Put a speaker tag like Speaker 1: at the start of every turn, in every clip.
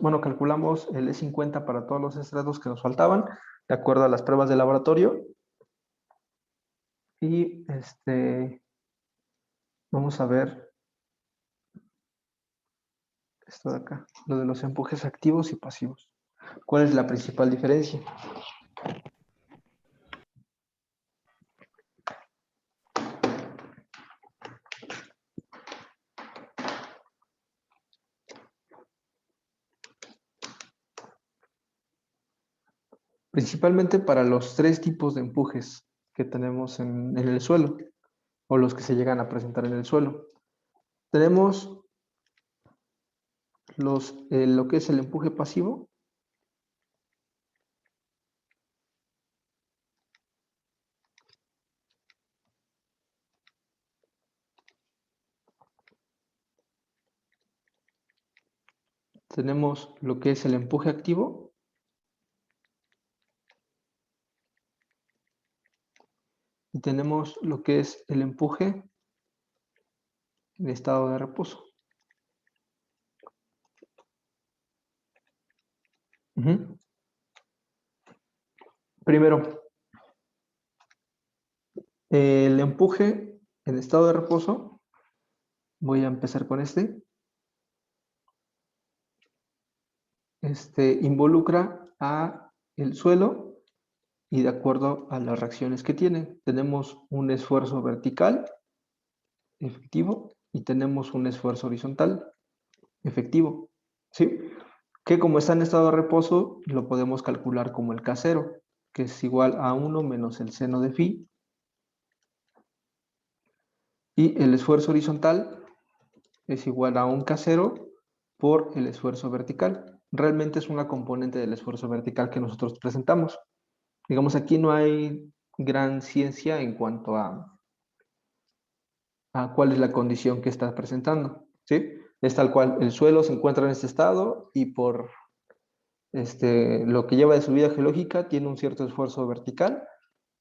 Speaker 1: bueno, calculamos el E50 para todos los estratos que nos faltaban, de acuerdo a las pruebas de laboratorio. Y vamos a ver esto de acá, lo de los empujes activos y pasivos. ¿Cuál es la principal diferencia? Principalmente para los tres tipos de empujes que tenemos en el suelo, o los que se llegan a presentar en el suelo. Tenemos lo que es el empuje pasivo. Tenemos lo que es el empuje activo. Y tenemos lo que es el empuje en estado de reposo. Primero, el empuje en estado de reposo. Voy a empezar con involucra a el suelo y de acuerdo a las reacciones que tiene. Tenemos un esfuerzo vertical efectivo y tenemos un esfuerzo horizontal efectivo, ¿sí? Que como está en estado de reposo, lo podemos calcular como el K0, que es igual a 1 menos el seno de phi. Y el esfuerzo horizontal es igual a un K0 por el esfuerzo vertical. Realmente es una componente del esfuerzo vertical que nosotros presentamos. Digamos, aquí no hay gran ciencia en cuanto a cuál es la condición que está presentando, ¿sí? Es tal cual, el suelo se encuentra en este estado y por lo que lleva de su vida geológica tiene un cierto esfuerzo vertical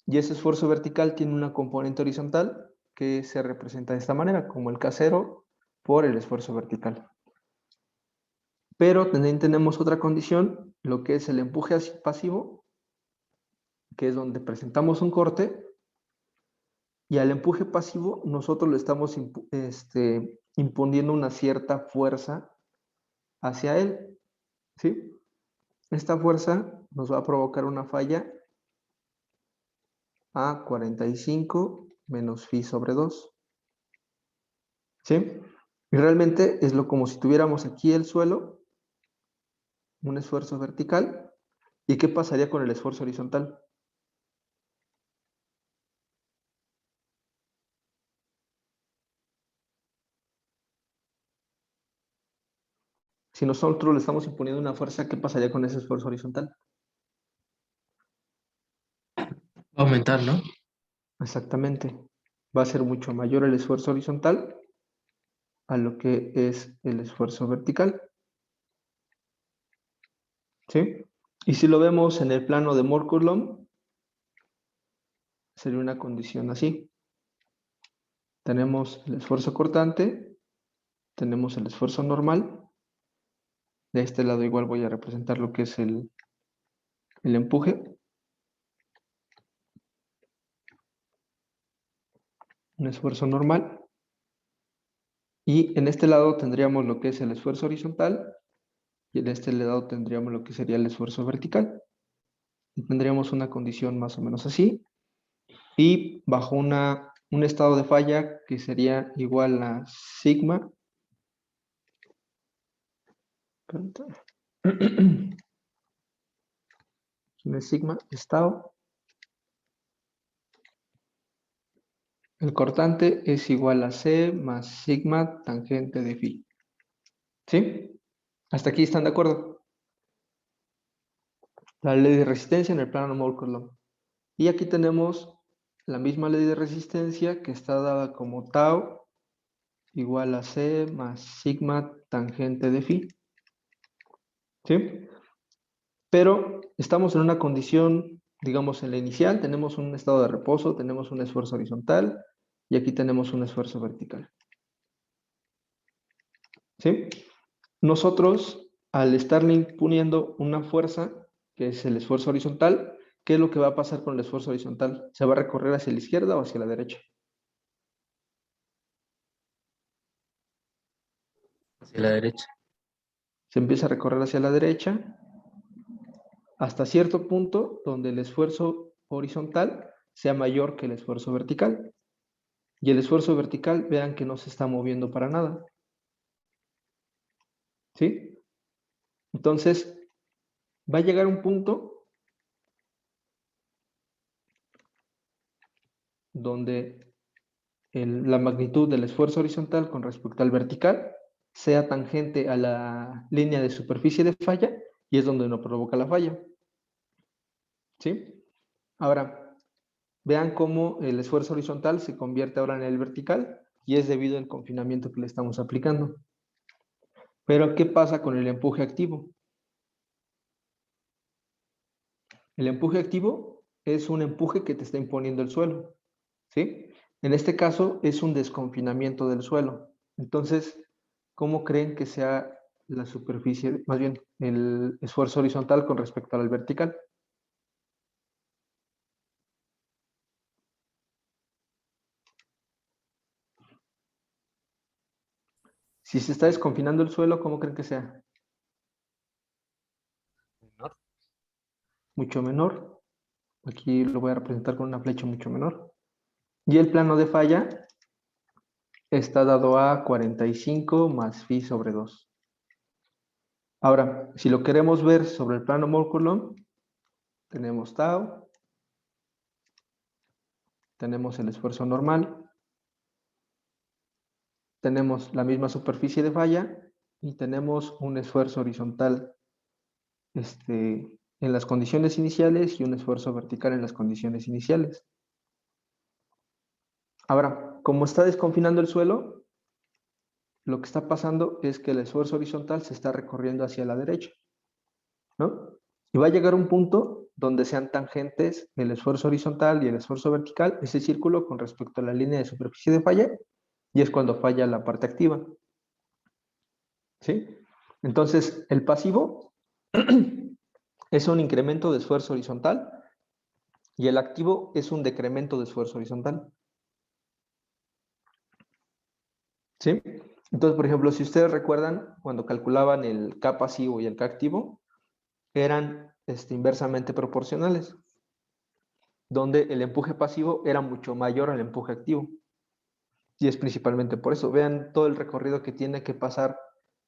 Speaker 1: y ese esfuerzo vertical tiene una componente horizontal que se representa de esta manera, como el K0 por el esfuerzo vertical. Pero también tenemos otra condición, lo que es el empuje pasivo, que es donde presentamos un corte, y al empuje pasivo nosotros le estamos imponiendo una cierta fuerza hacia él, ¿sí? Esta fuerza nos va a provocar una falla a 45 menos phi sobre 2, ¿sí? Y realmente es como si tuviéramos aquí el suelo, un esfuerzo vertical, ¿y qué pasaría con el esfuerzo horizontal? Si nosotros le estamos imponiendo una fuerza, ¿qué pasaría con ese esfuerzo horizontal?
Speaker 2: Aumentar, ¿no?
Speaker 1: Exactamente. Va a ser mucho mayor el esfuerzo horizontal a lo que es el esfuerzo vertical, ¿sí? Y si lo vemos en el plano de Mohr-Coulomb, sería una condición así. Tenemos el esfuerzo cortante, tenemos el esfuerzo normal. De este lado igual voy a representar lo que es el empuje. Un esfuerzo normal. Y en este lado tendríamos lo que es el esfuerzo horizontal y en este lado tendríamos lo que sería el esfuerzo vertical. Y tendríamos una condición más o menos así. Y bajo un estado de falla que sería igual a sigma. Sigma, estado. El cortante es igual a C más sigma tangente de phi. ¿Sí? ¿Hasta aquí están de acuerdo? La ley de resistencia en el plano Mohr-Coulomb. Y aquí tenemos la misma ley de resistencia que está dada como tau igual a C más sigma tangente de phi. ¿Sí? Pero estamos en una condición, digamos, en la inicial, tenemos un estado de reposo, tenemos un esfuerzo horizontal y aquí tenemos un esfuerzo vertical. ¿Sí? Nosotros al estarle imponiendo una fuerza, que es el esfuerzo horizontal, ¿qué es lo que va a pasar con el esfuerzo horizontal? ¿Se va a recorrer hacia la izquierda o hacia la derecha?
Speaker 2: Hacia la derecha.
Speaker 1: Se empieza a recorrer hacia la derecha hasta cierto punto donde el esfuerzo horizontal sea mayor que el esfuerzo vertical. Y el esfuerzo vertical, vean que no se está moviendo para nada. ¿Sí? Entonces, va a llegar un punto donde la magnitud del esfuerzo horizontal con respecto al vertical sea tangente a la línea de superficie de falla y es donde no provoca la falla. ¿Sí? Ahora, vean cómo el esfuerzo horizontal se convierte ahora en el vertical y es debido al confinamiento que le estamos aplicando. Pero, ¿qué pasa con el empuje activo? El empuje activo es un empuje que te está imponiendo el suelo, ¿sí? En este caso es un desconfinamiento del suelo. Entonces, ¿cómo creen que sea la superficie, más bien el esfuerzo horizontal con respecto al vertical? Si se está desconfinando el suelo, ¿cómo creen que sea?
Speaker 2: Menor.
Speaker 1: Mucho menor. Aquí lo voy a representar con una flecha mucho menor. Y el plano de falla está dado a 45 más phi sobre 2. Ahora, si lo queremos ver sobre el plano Mohr-Coulomb, tenemos tau, tenemos el esfuerzo normal, tenemos la misma superficie de falla y tenemos un esfuerzo horizontal en las condiciones iniciales y un esfuerzo vertical en las condiciones iniciales. Ahora, como está desconfinando el suelo, lo que está pasando es que el esfuerzo horizontal se está recorriendo hacia la derecha, ¿no? Y va a llegar un punto donde sean tangentes el esfuerzo horizontal y el esfuerzo vertical, ese círculo con respecto a la línea de superficie de falla, y es cuando falla la parte activa. ¿Sí? Entonces, el pasivo es un incremento de esfuerzo horizontal y el activo es un decremento de esfuerzo horizontal. ¿Sí? Entonces, por ejemplo, si ustedes recuerdan, cuando calculaban el K pasivo y el K activo, eran inversamente proporcionales, donde el empuje pasivo era mucho mayor al empuje activo. Y es principalmente por eso. Vean todo el recorrido que tiene que pasar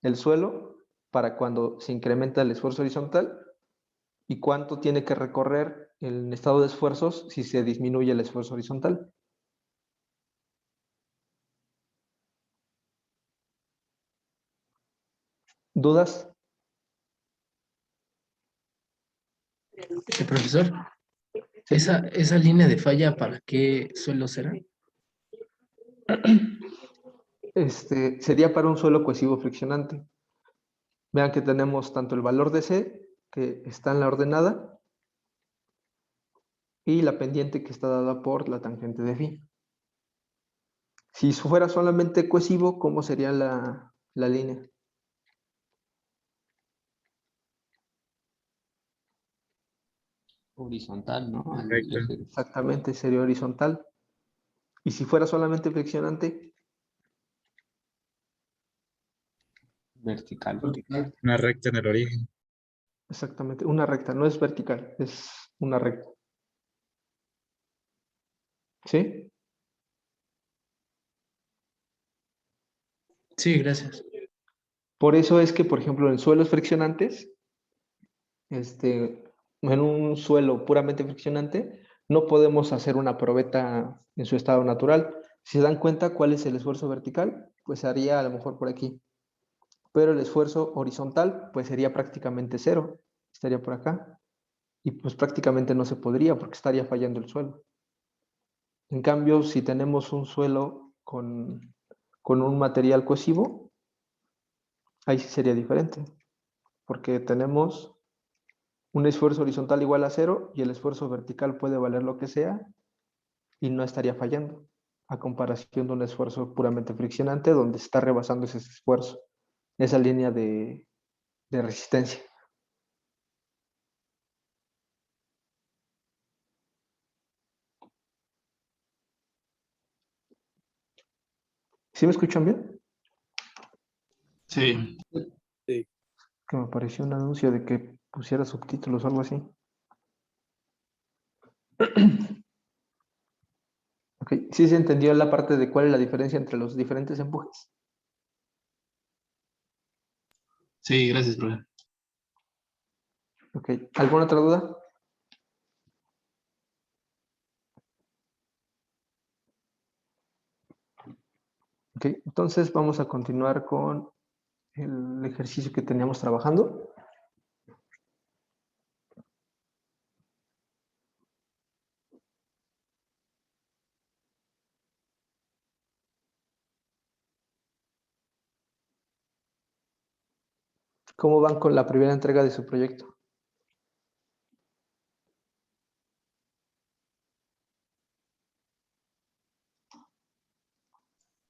Speaker 1: el suelo para cuando se incrementa el esfuerzo horizontal y cuánto tiene que recorrer el estado de esfuerzos si se disminuye el esfuerzo horizontal. ¿Dudas?
Speaker 2: Profesor,
Speaker 1: Sí.
Speaker 2: ¿esa línea de falla para qué suelo será?
Speaker 1: Sería para un suelo cohesivo friccionante. Vean que tenemos tanto el valor de C, que está en la ordenada, y la pendiente que está dada por la tangente de phi. Si fuera solamente cohesivo, ¿cómo sería la línea?
Speaker 3: Horizontal, ¿no? Al
Speaker 4: Recto.
Speaker 3: eje
Speaker 1: Exactamente, sería horizontal. Y si fuera solamente friccionante,
Speaker 3: vertical.
Speaker 4: Una recta en el origen.
Speaker 1: exactamente, una recta, no es vertical, es una recta. ¿Sí?
Speaker 2: Sí, gracias.
Speaker 1: Por eso es que, por ejemplo, en suelos friccionantes, en un suelo puramente friccionante, no podemos hacer una probeta en su estado natural. Si se dan cuenta cuál es el esfuerzo vertical, pues haría a lo mejor por aquí. Pero el esfuerzo horizontal, pues sería prácticamente cero. Estaría por acá. Y pues prácticamente no se podría porque estaría fallando el suelo. En cambio, si tenemos un suelo con un material cohesivo, ahí sí sería diferente. Porque tenemos un esfuerzo horizontal igual a cero y el esfuerzo vertical puede valer lo que sea y no estaría fallando, a comparación de un esfuerzo puramente friccionante donde se está rebasando ese esfuerzo, esa línea de resistencia. ¿Sí me escuchan bien?
Speaker 2: Sí.
Speaker 3: Sí.
Speaker 1: Que me apareció un anuncio de que pusiera subtítulos o algo así. Ok, ¿sí se entendió la parte de cuál es la diferencia entre los diferentes empujes?
Speaker 2: Sí, gracias, profe.
Speaker 1: Ok, ¿alguna otra duda? Ok, entonces vamos a continuar con el ejercicio que teníamos trabajando. ¿Cómo van con la primera entrega de su proyecto?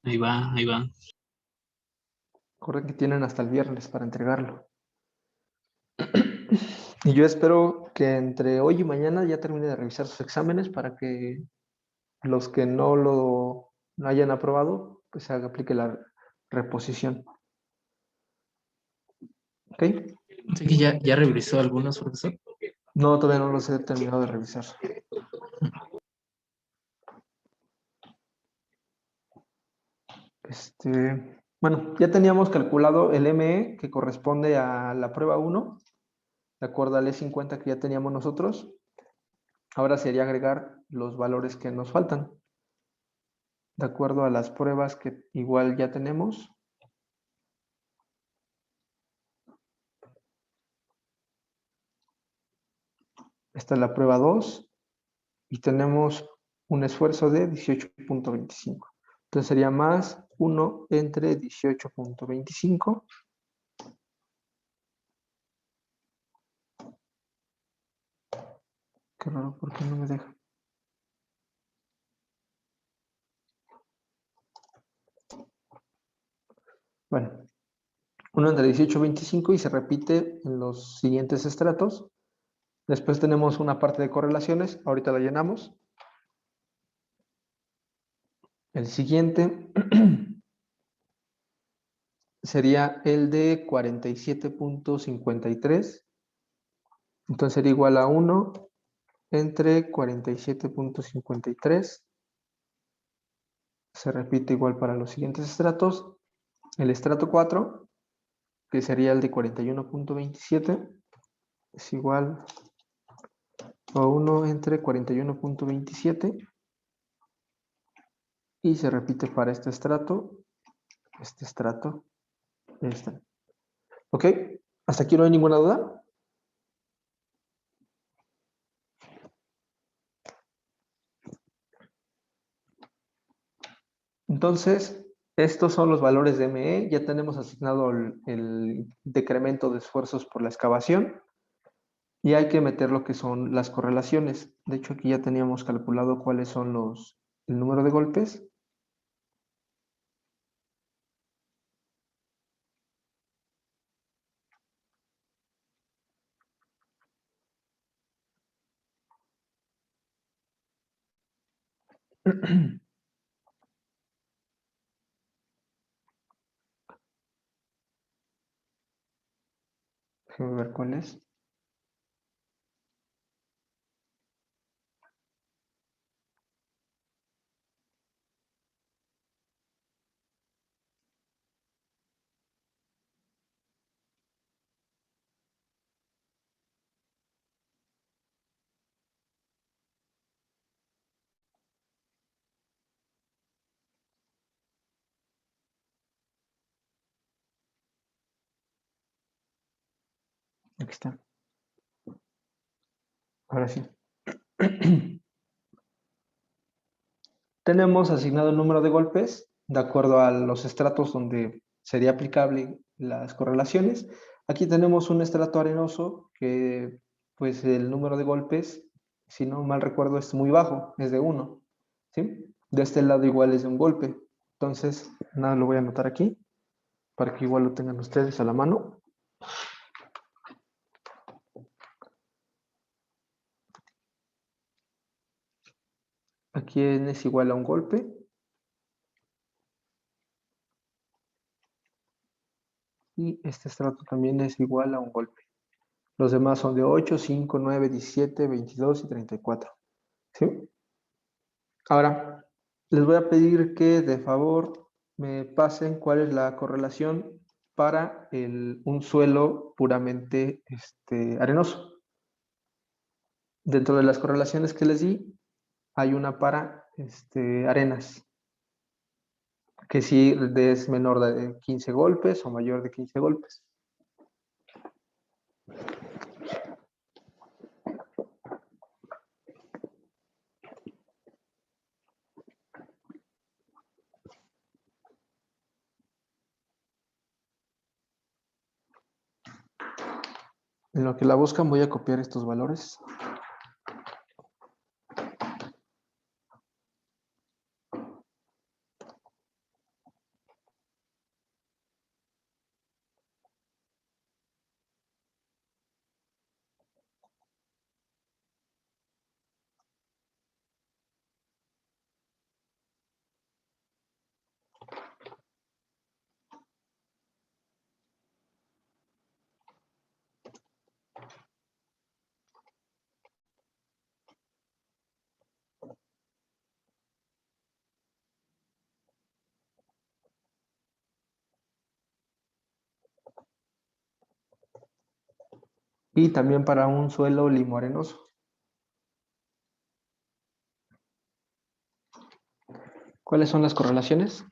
Speaker 2: Ahí va, ahí va.
Speaker 1: Recuerden que tienen hasta el viernes para entregarlo. Y yo espero que entre hoy y mañana ya termine de revisar sus exámenes para que los que no hayan aprobado, pues se aplique la reposición. ¿Ok?
Speaker 2: Sé que ya revisó algunos, profesor.
Speaker 1: No, todavía no los he terminado de revisar. Bueno, ya teníamos calculado el ME que corresponde a la prueba 1, de acuerdo al E50 que ya teníamos nosotros. Ahora sería agregar los valores que nos faltan, de acuerdo a las pruebas que igual ya tenemos. Esta es la prueba 2 y tenemos un esfuerzo de 18.25. Entonces sería más 1 entre 18.25. Qué raro, ¿por qué no me deja? Bueno, 1 entre 18.25 y se repite en los siguientes estratos. Después tenemos una parte de correlaciones, ahorita la llenamos. El siguiente sería el de 47.53. Entonces sería igual a 1 entre 47.53. Se repite igual para los siguientes estratos. El estrato 4, que sería el de 41.27, es igual a 1 entre 41.27. Y se repite para este estrato, este. ¿Ok? ¿Hasta aquí no hay ninguna duda? Entonces, estos son los valores de ME. Ya tenemos asignado el decremento de esfuerzos por la excavación. Y hay que meter lo que son las correlaciones. De hecho, aquí ya teníamos calculado cuáles son el número de golpes. Déjame ver cuál es. Aquí está. Ahora sí. Tenemos asignado el número de golpes de acuerdo a los estratos donde sería aplicable las correlaciones. Aquí tenemos un estrato arenoso que pues el número de golpes, si no mal recuerdo, es muy bajo, es de 1. ¿Sí? De este lado igual es de un golpe. Entonces, nada, lo voy a anotar aquí para que igual lo tengan ustedes a la mano. Aquí n es igual a un golpe. Y este estrato también es igual a un golpe. Los demás son de 8, 5, 9, 17, 22 y 34. ¿Sí? Ahora, les voy a pedir que de favor me pasen cuál es la correlación para un suelo puramente arenoso. Dentro de las correlaciones que les di, hay una para arenas, que si es menor de 15 golpes o mayor de 15 golpes. En lo que la buscan voy a copiar estos valores. Y también para un suelo limo-arenoso. ¿Cuáles son las correlaciones?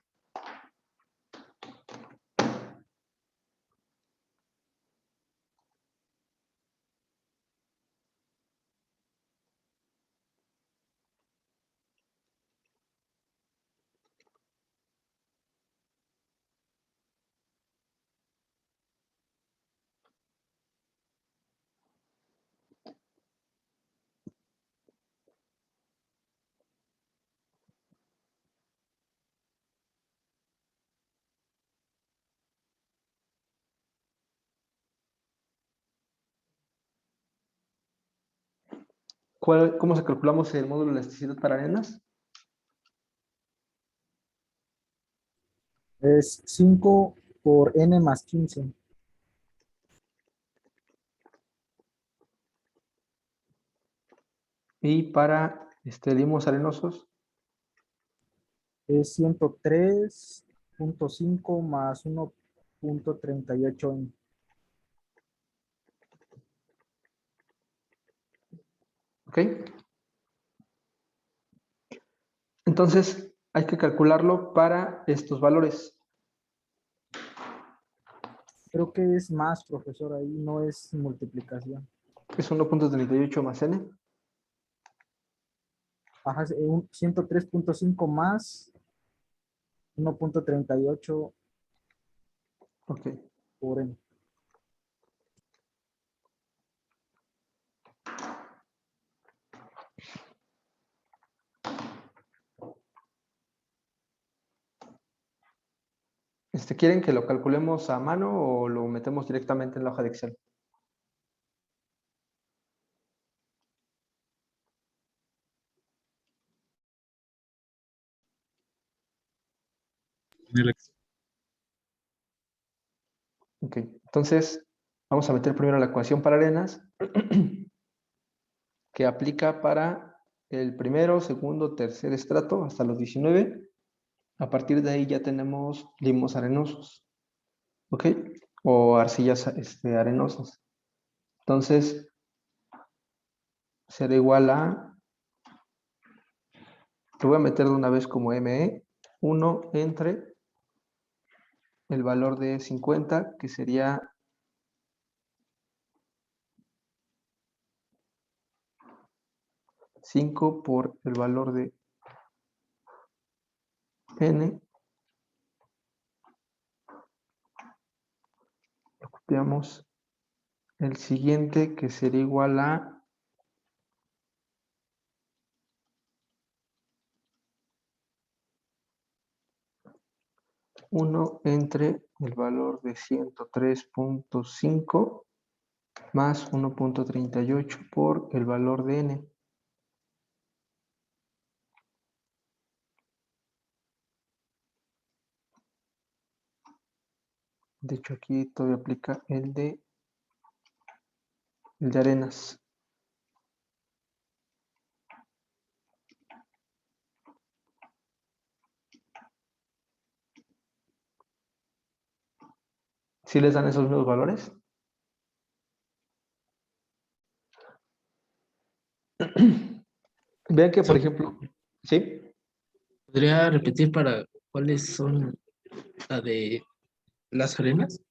Speaker 1: ¿Cómo se calculamos el módulo de elasticidad para arenas?
Speaker 3: Es 5 por n más 15.
Speaker 1: Y para limos arenosos,
Speaker 3: Es 103.5 más 1.38 n.
Speaker 1: ¿ok? Entonces, hay que calcularlo para estos valores.
Speaker 3: Creo que es más, profesor, ahí no es multiplicación.
Speaker 1: Es 1.38 más n.
Speaker 3: Ajá, 103.5 más 1.38
Speaker 1: Ok.
Speaker 3: por n.
Speaker 1: ¿Quieren que lo calculemos a mano o lo metemos directamente en la hoja de Excel?
Speaker 4: En el ex-
Speaker 1: Ok. Entonces, vamos a meter primero la ecuación para arenas, que aplica para el primero, segundo, tercer estrato hasta los 19. A partir de ahí ya tenemos limos arenosos, ¿ok? O arcillas arenosas. Entonces, será igual a, lo voy a meter de una vez como ME, 1 entre el valor de 50, que sería 5 por el valor de N. Copiamos el siguiente, que sería igual a 1 entre el valor de 103.5 más 1.38 por el valor de N. De hecho, aquí todavía aplica el de arenas. ¿Sí les dan esos mismos valores? Vean que, por ejemplo, ¿sí?
Speaker 2: ¿Podría repetir para cuáles son la de las arenas?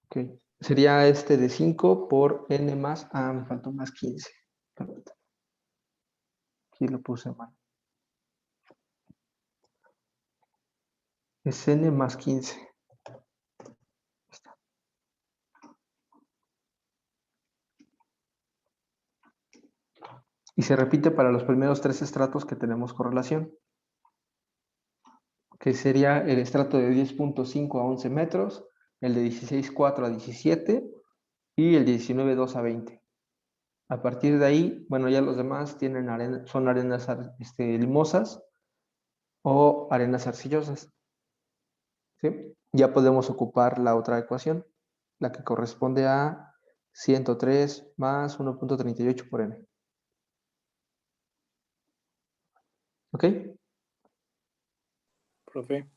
Speaker 1: Ok. Sería este de 5 por n más... Ah, me faltó más 15. Permítame. Aquí lo puse mal. Es n más 15. Y se repite para los primeros 3 estratos que tenemos correlación, que sería el estrato de 10.5 a 11 metros, el de 16.4 a 17 y el de 19.2 a 20. A partir de ahí, bueno, ya los demás tienen son arenas limosas o arenas arcillosas. ¿Sí? Ya podemos ocupar la otra ecuación, la que corresponde a 103 más 1.38 por n. ¿Ok?
Speaker 5: Profe,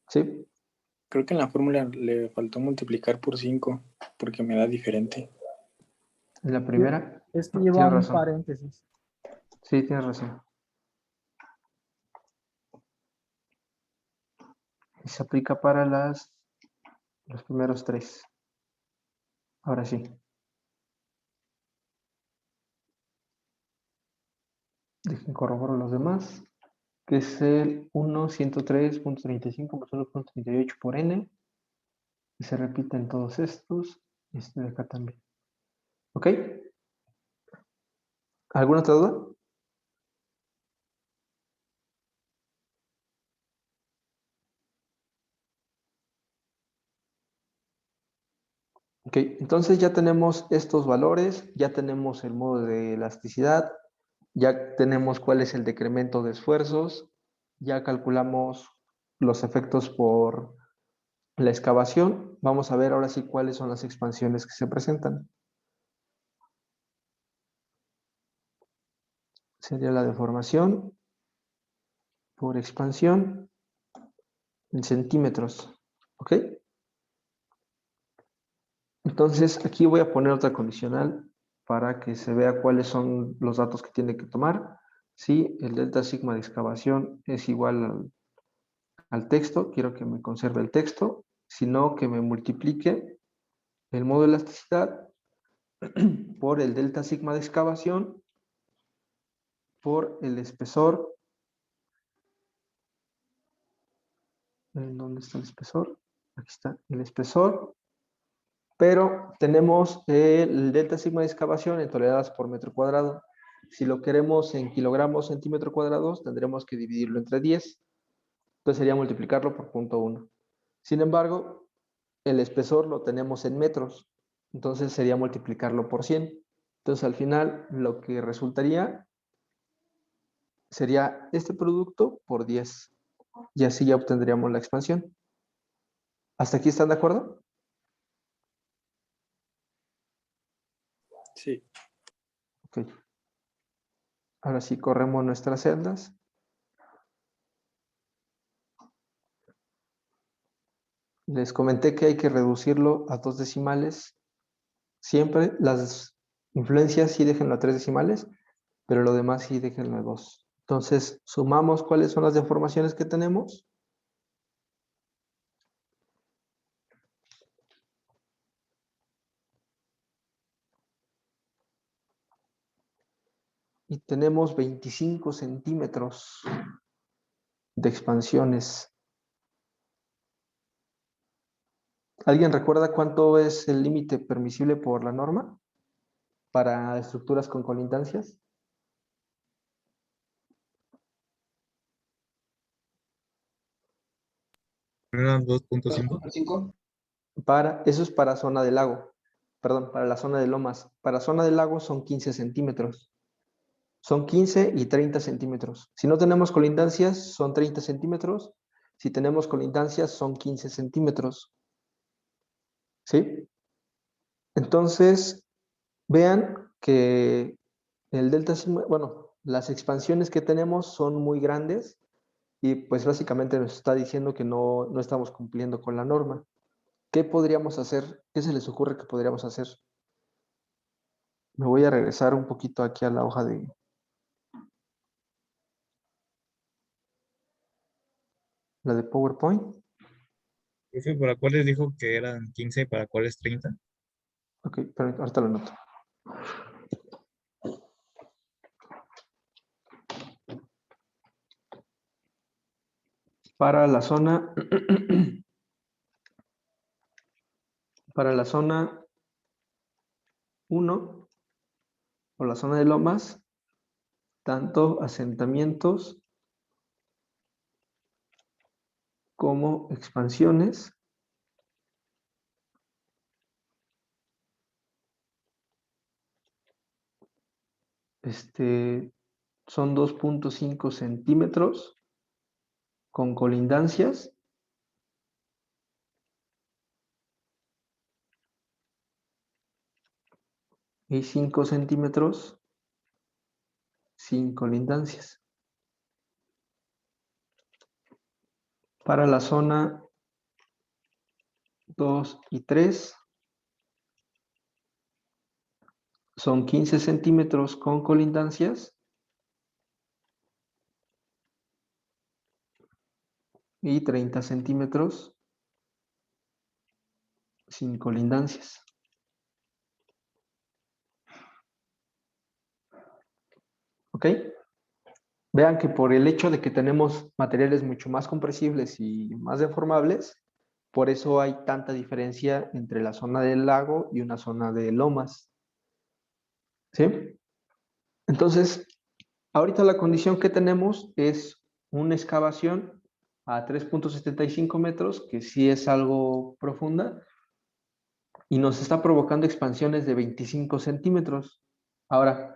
Speaker 1: ¿Sí?
Speaker 5: creo que en la fórmula le faltó multiplicar por 5 porque me da diferente.
Speaker 1: En la primera.
Speaker 3: Es que lleva
Speaker 1: Tienes
Speaker 3: un
Speaker 1: razón.
Speaker 3: paréntesis.
Speaker 1: Sí, tienes razón. Y se aplica para los primeros 3. Ahora sí. Dejen corroboro los demás, que es el 1.103.35 más 1.38 por n. Y se repiten todos estos. Y este de acá también. ¿Ok? ¿Alguna otra duda? Ok, entonces ya tenemos estos valores, ya tenemos el modo de elasticidad, ya tenemos cuál es el decremento de esfuerzos, ya calculamos los efectos por la excavación. Vamos a ver ahora sí cuáles son las expansiones que se presentan. Sería la deformación por expansión en centímetros. ¿Ok? Entonces aquí voy a poner otra condicional para que se vea cuáles son los datos que tiene que tomar. Si el delta sigma de excavación es igual al texto, quiero que me conserve el texto, sino que me multiplique el modo de elasticidad por el delta sigma de excavación por el espesor. ¿En dónde está el espesor? Aquí está el espesor. Pero tenemos el delta sigma de excavación en toneladas por metro cuadrado. Si lo queremos en kilogramos centímetro cuadrados, tendremos que dividirlo entre 10. Entonces sería multiplicarlo por 0.1. Sin embargo, el espesor lo tenemos en metros. Entonces sería multiplicarlo por 100. Entonces al final lo que resultaría sería este producto por 10. Y así ya obtendríamos la expansión. ¿Hasta aquí están de acuerdo?
Speaker 5: Sí.
Speaker 1: Ok. Ahora sí corremos nuestras celdas. Les comenté que hay que reducirlo a 2 decimales. Siempre las influencias sí déjenlo a 3 decimales, pero lo demás sí déjenlo a 2. Entonces, sumamos cuáles son las deformaciones que tenemos. Y tenemos 25 centímetros de expansiones. ¿Alguien recuerda cuánto es el límite permisible por la norma para estructuras con colindancias?
Speaker 4: Eran 2.5.
Speaker 1: Eso es para zona de lago. Perdón, para la zona de lomas. Para zona de lago son 15 centímetros. son 15 y 30 centímetros. Si no tenemos colindancias, son 30 centímetros. Si tenemos colindancias, son 15 centímetros. ¿Sí? Entonces, vean que el delta sigma, bueno, las expansiones que tenemos son muy grandes y pues básicamente nos está diciendo que no estamos cumpliendo con la norma. ¿Qué podríamos hacer? ¿Qué se les ocurre que podríamos hacer? Me voy a regresar un poquito aquí a la hoja de... la de PowerPoint.
Speaker 4: Profe, ¿para cuáles dijo que eran 15 y para cuáles 30?
Speaker 1: Ok, pero ahorita lo noto. Para la zona... para la zona 1 o la zona de lomas, tanto asentamientos como expansiones son 2.5 centímetros con colindancias y 5 centímetros sin colindancias. Para la zona 2 y 3 son 15 centímetros con colindancias y 30 centímetros sin colindancias. ¿Ok? Vean que por el hecho de que tenemos materiales mucho más compresibles y más deformables, por eso hay tanta diferencia entre la zona del lago y una zona de lomas. ¿Sí? Entonces, ahorita la condición que tenemos es una excavación a 3.75 metros, que sí es algo profunda, y nos está provocando expansiones de 25 centímetros. Ahora,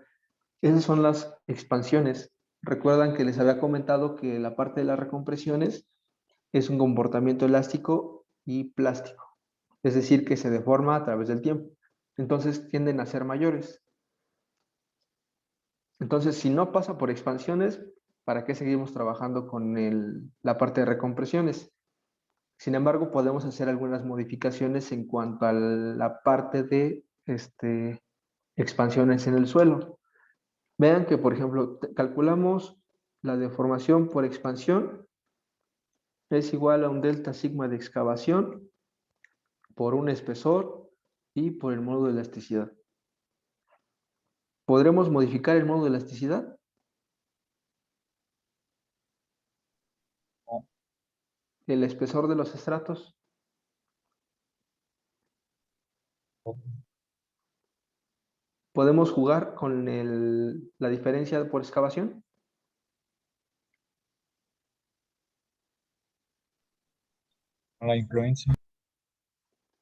Speaker 1: esas son las expansiones. Recuerdan que les había comentado que la parte de las recompresiones es un comportamiento elástico y plástico, es decir, que se deforma a través del tiempo. Entonces tienden a ser mayores. Entonces, si no pasa por expansiones, ¿para qué seguimos trabajando con la parte de recompresiones? Sin embargo, podemos hacer algunas modificaciones en cuanto a la parte de expansiones en el suelo. Vean que, por ejemplo, calculamos la deformación por expansión es igual a un delta sigma de excavación por un espesor y por el módulo de elasticidad. ¿Podremos modificar el módulo de elasticidad?
Speaker 4: No.
Speaker 1: ¿El espesor de los estratos? ¿Podemos jugar con la diferencia por excavación?
Speaker 4: La influencia.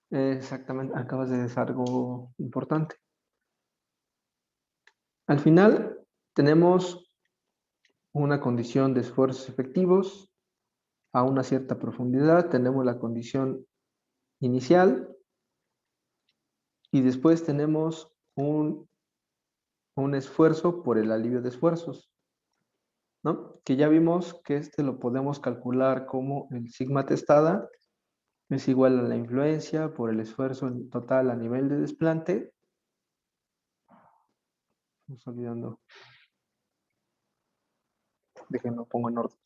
Speaker 1: Exactamente, acabas de decir algo importante. Al final tenemos una condición de esfuerzos efectivos a una cierta profundidad, tenemos la condición inicial y después tenemos un esfuerzo por el alivio de esfuerzos, ¿no? Que ya vimos que lo podemos calcular como el sigma testada es igual a la influencia por el esfuerzo en total a nivel de desplante. Estamos olvidando. Déjenlo pongo en orden.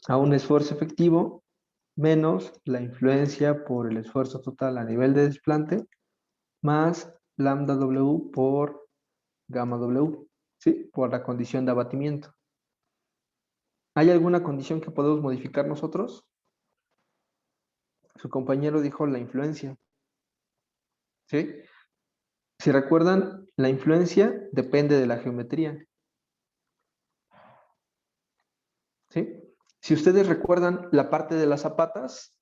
Speaker 1: A un esfuerzo efectivo menos la influencia por el esfuerzo total a nivel de desplante más lambda W por gamma W, ¿sí? Por la condición de abatimiento. ¿Hay alguna condición que podemos modificar nosotros? Su compañero dijo la influencia, ¿sí? Si recuerdan, la influencia depende de la geometría, ¿sí? Si ustedes recuerdan la parte de las zapatas,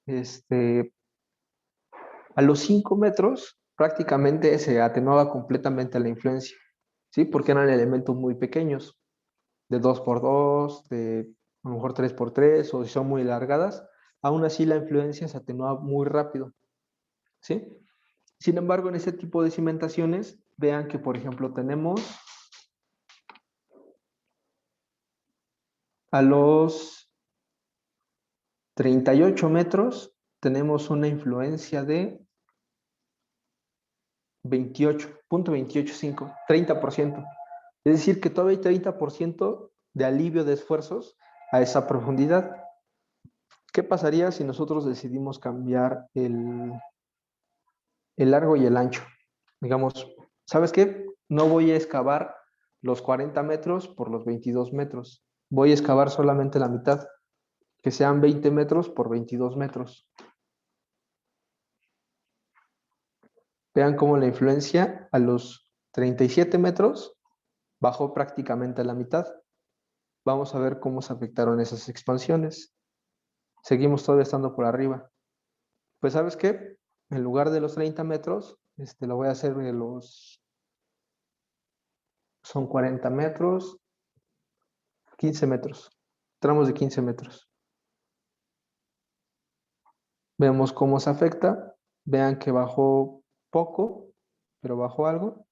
Speaker 1: a los 5 metros prácticamente se atenuaba completamente la influencia, ¿sí? Porque eran elementos muy pequeños, de 2 por 2, de a lo mejor 3 por 3, o si son muy alargadas, aún así la influencia se atenuaba muy rápido, ¿sí? Sin embargo, en ese tipo de cimentaciones, vean que, por ejemplo, tenemos a los 38 metros, tenemos una influencia de 28.285, 30%. Es decir, que todavía hay 30% de alivio de esfuerzos a esa profundidad. ¿Qué pasaría si nosotros decidimos cambiar el largo y el ancho? Digamos, ¿sabes qué? No voy a excavar los 40 metros por los 22 metros. Voy a excavar solamente la mitad, que sean 20 metros por 22 metros. Vean cómo la influencia a los 37 metros bajó prácticamente a la mitad. Vamos a ver cómo se afectaron esas expansiones. Seguimos todavía estando por arriba. Pues ¿sabes qué? En lugar de los 30 metros, lo voy a hacer de son 40 metros, 15 metros, tramos de 15 metros. Vemos cómo se afecta. Vean que bajó poco, pero bajó algo.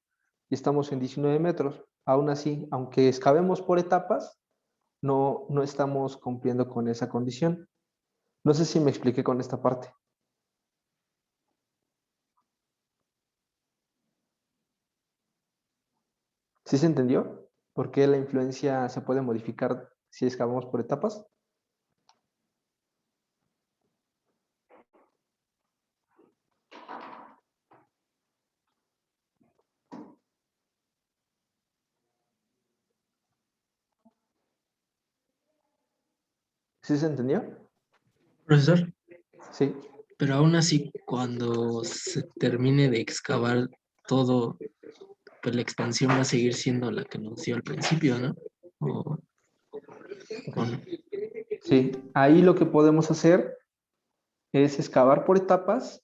Speaker 1: Y estamos en 19 metros. Aún así, aunque excavemos por etapas, no estamos cumpliendo con esa condición. No sé si me expliqué con esta parte. ¿Sí se entendió? ¿Por qué la influencia se puede modificar si excavamos por etapas? ¿Sí se entendió?
Speaker 2: Profesor,
Speaker 1: Sí.
Speaker 2: pero aún así, cuando se termine de excavar todo, pues la expansión va a seguir siendo la que nos dio al principio, ¿no? O no.
Speaker 1: Sí. Ahí lo que podemos hacer es excavar por etapas,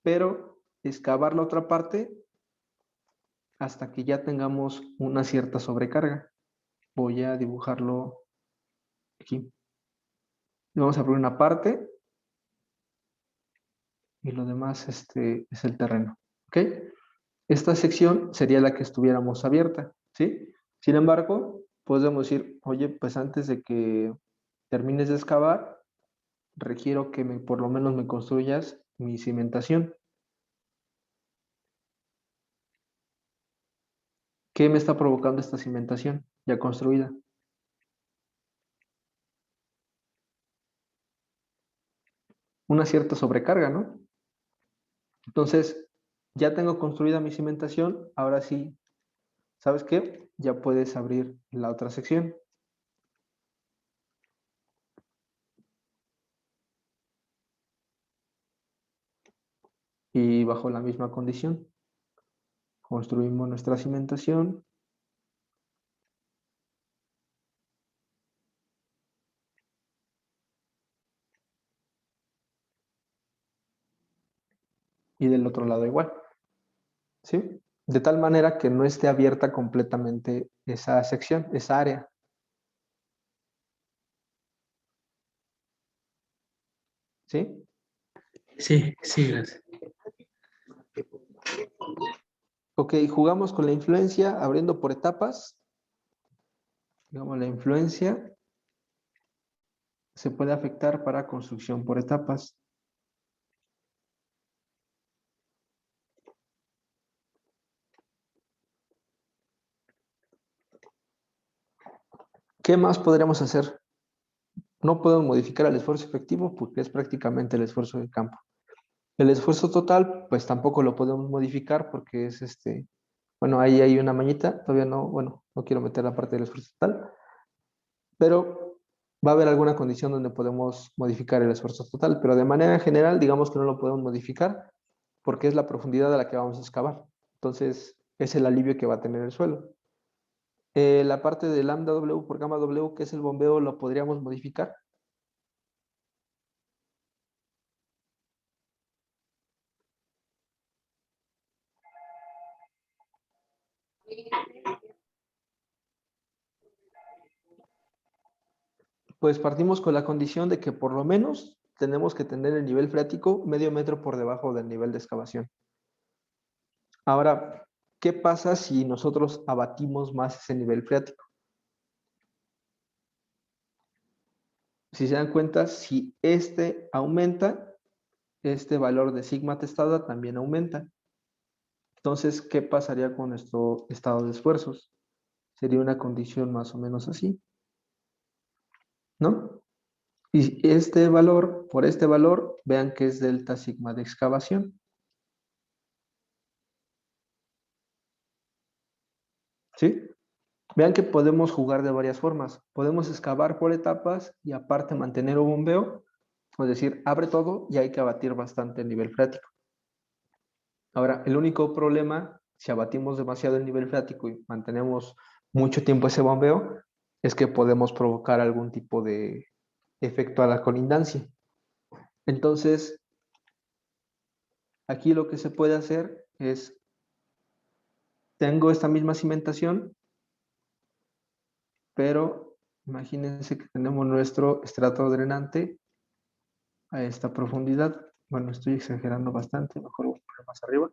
Speaker 1: pero excavar la otra parte hasta que ya tengamos una cierta sobrecarga. Voy a dibujarlo aquí. Vamos a abrir una parte y lo demás es el terreno. ¿Ok? Esta sección sería la que estuviéramos abierta, ¿sí? Sin embargo, podemos decir, oye, pues antes de que termines de excavar, requiero que por lo menos me construyas mi cimentación. ¿Qué me está provocando esta cimentación ya construida? Una cierta sobrecarga, ¿no? Entonces, ya tengo construida mi cimentación, ahora sí, ¿sabes qué? Ya puedes abrir la otra sección. Y bajo la misma condición, construimos nuestra cimentación. Y del otro lado igual, ¿sí? De tal manera que no esté abierta completamente esa sección, esa área. ¿Sí?
Speaker 2: Sí, sí, gracias.
Speaker 1: Ok, jugamos con la influencia abriendo por etapas. Digamos, la influencia se puede afectar para construcción por etapas. ¿Qué más podríamos hacer? No podemos modificar el esfuerzo efectivo porque es prácticamente el esfuerzo de campo. El esfuerzo total, pues tampoco lo podemos modificar porque es bueno, ahí hay una mañita, todavía no, bueno, no quiero meter la parte del esfuerzo total, pero va a haber alguna condición donde podemos modificar el esfuerzo total, pero de manera general, digamos que no lo podemos modificar porque es la profundidad a la que vamos a excavar. Entonces, es el alivio que va a tener el suelo. La parte de lambda W por gamma W, que es el bombeo, lo podríamos modificar. Pues partimos con la condición de que por lo menos tenemos que tener el nivel freático medio metro por debajo del nivel de excavación. Ahora, ¿qué pasa si nosotros abatimos más ese nivel freático? Si se dan cuenta, si este aumenta, este valor de sigma testada también aumenta. Entonces, ¿qué pasaría con nuestro estado de esfuerzos? Sería una condición más o menos así, ¿no? Y este valor, por este valor, vean que es delta sigma de excavación. ¿Sí? Vean que podemos jugar de varias formas. Podemos excavar por etapas y aparte mantener un bombeo, es decir, abre todo y hay que abatir bastante el nivel freático. Ahora, el único problema, si abatimos demasiado el nivel freático y mantenemos mucho tiempo ese bombeo, es que podemos provocar algún tipo de efecto a la colindancia. Entonces, aquí lo que se puede hacer es, tengo esta misma cimentación, pero imagínense que tenemos nuestro estrato drenante a esta profundidad. Bueno, estoy exagerando bastante, mejor voy a poner más arriba.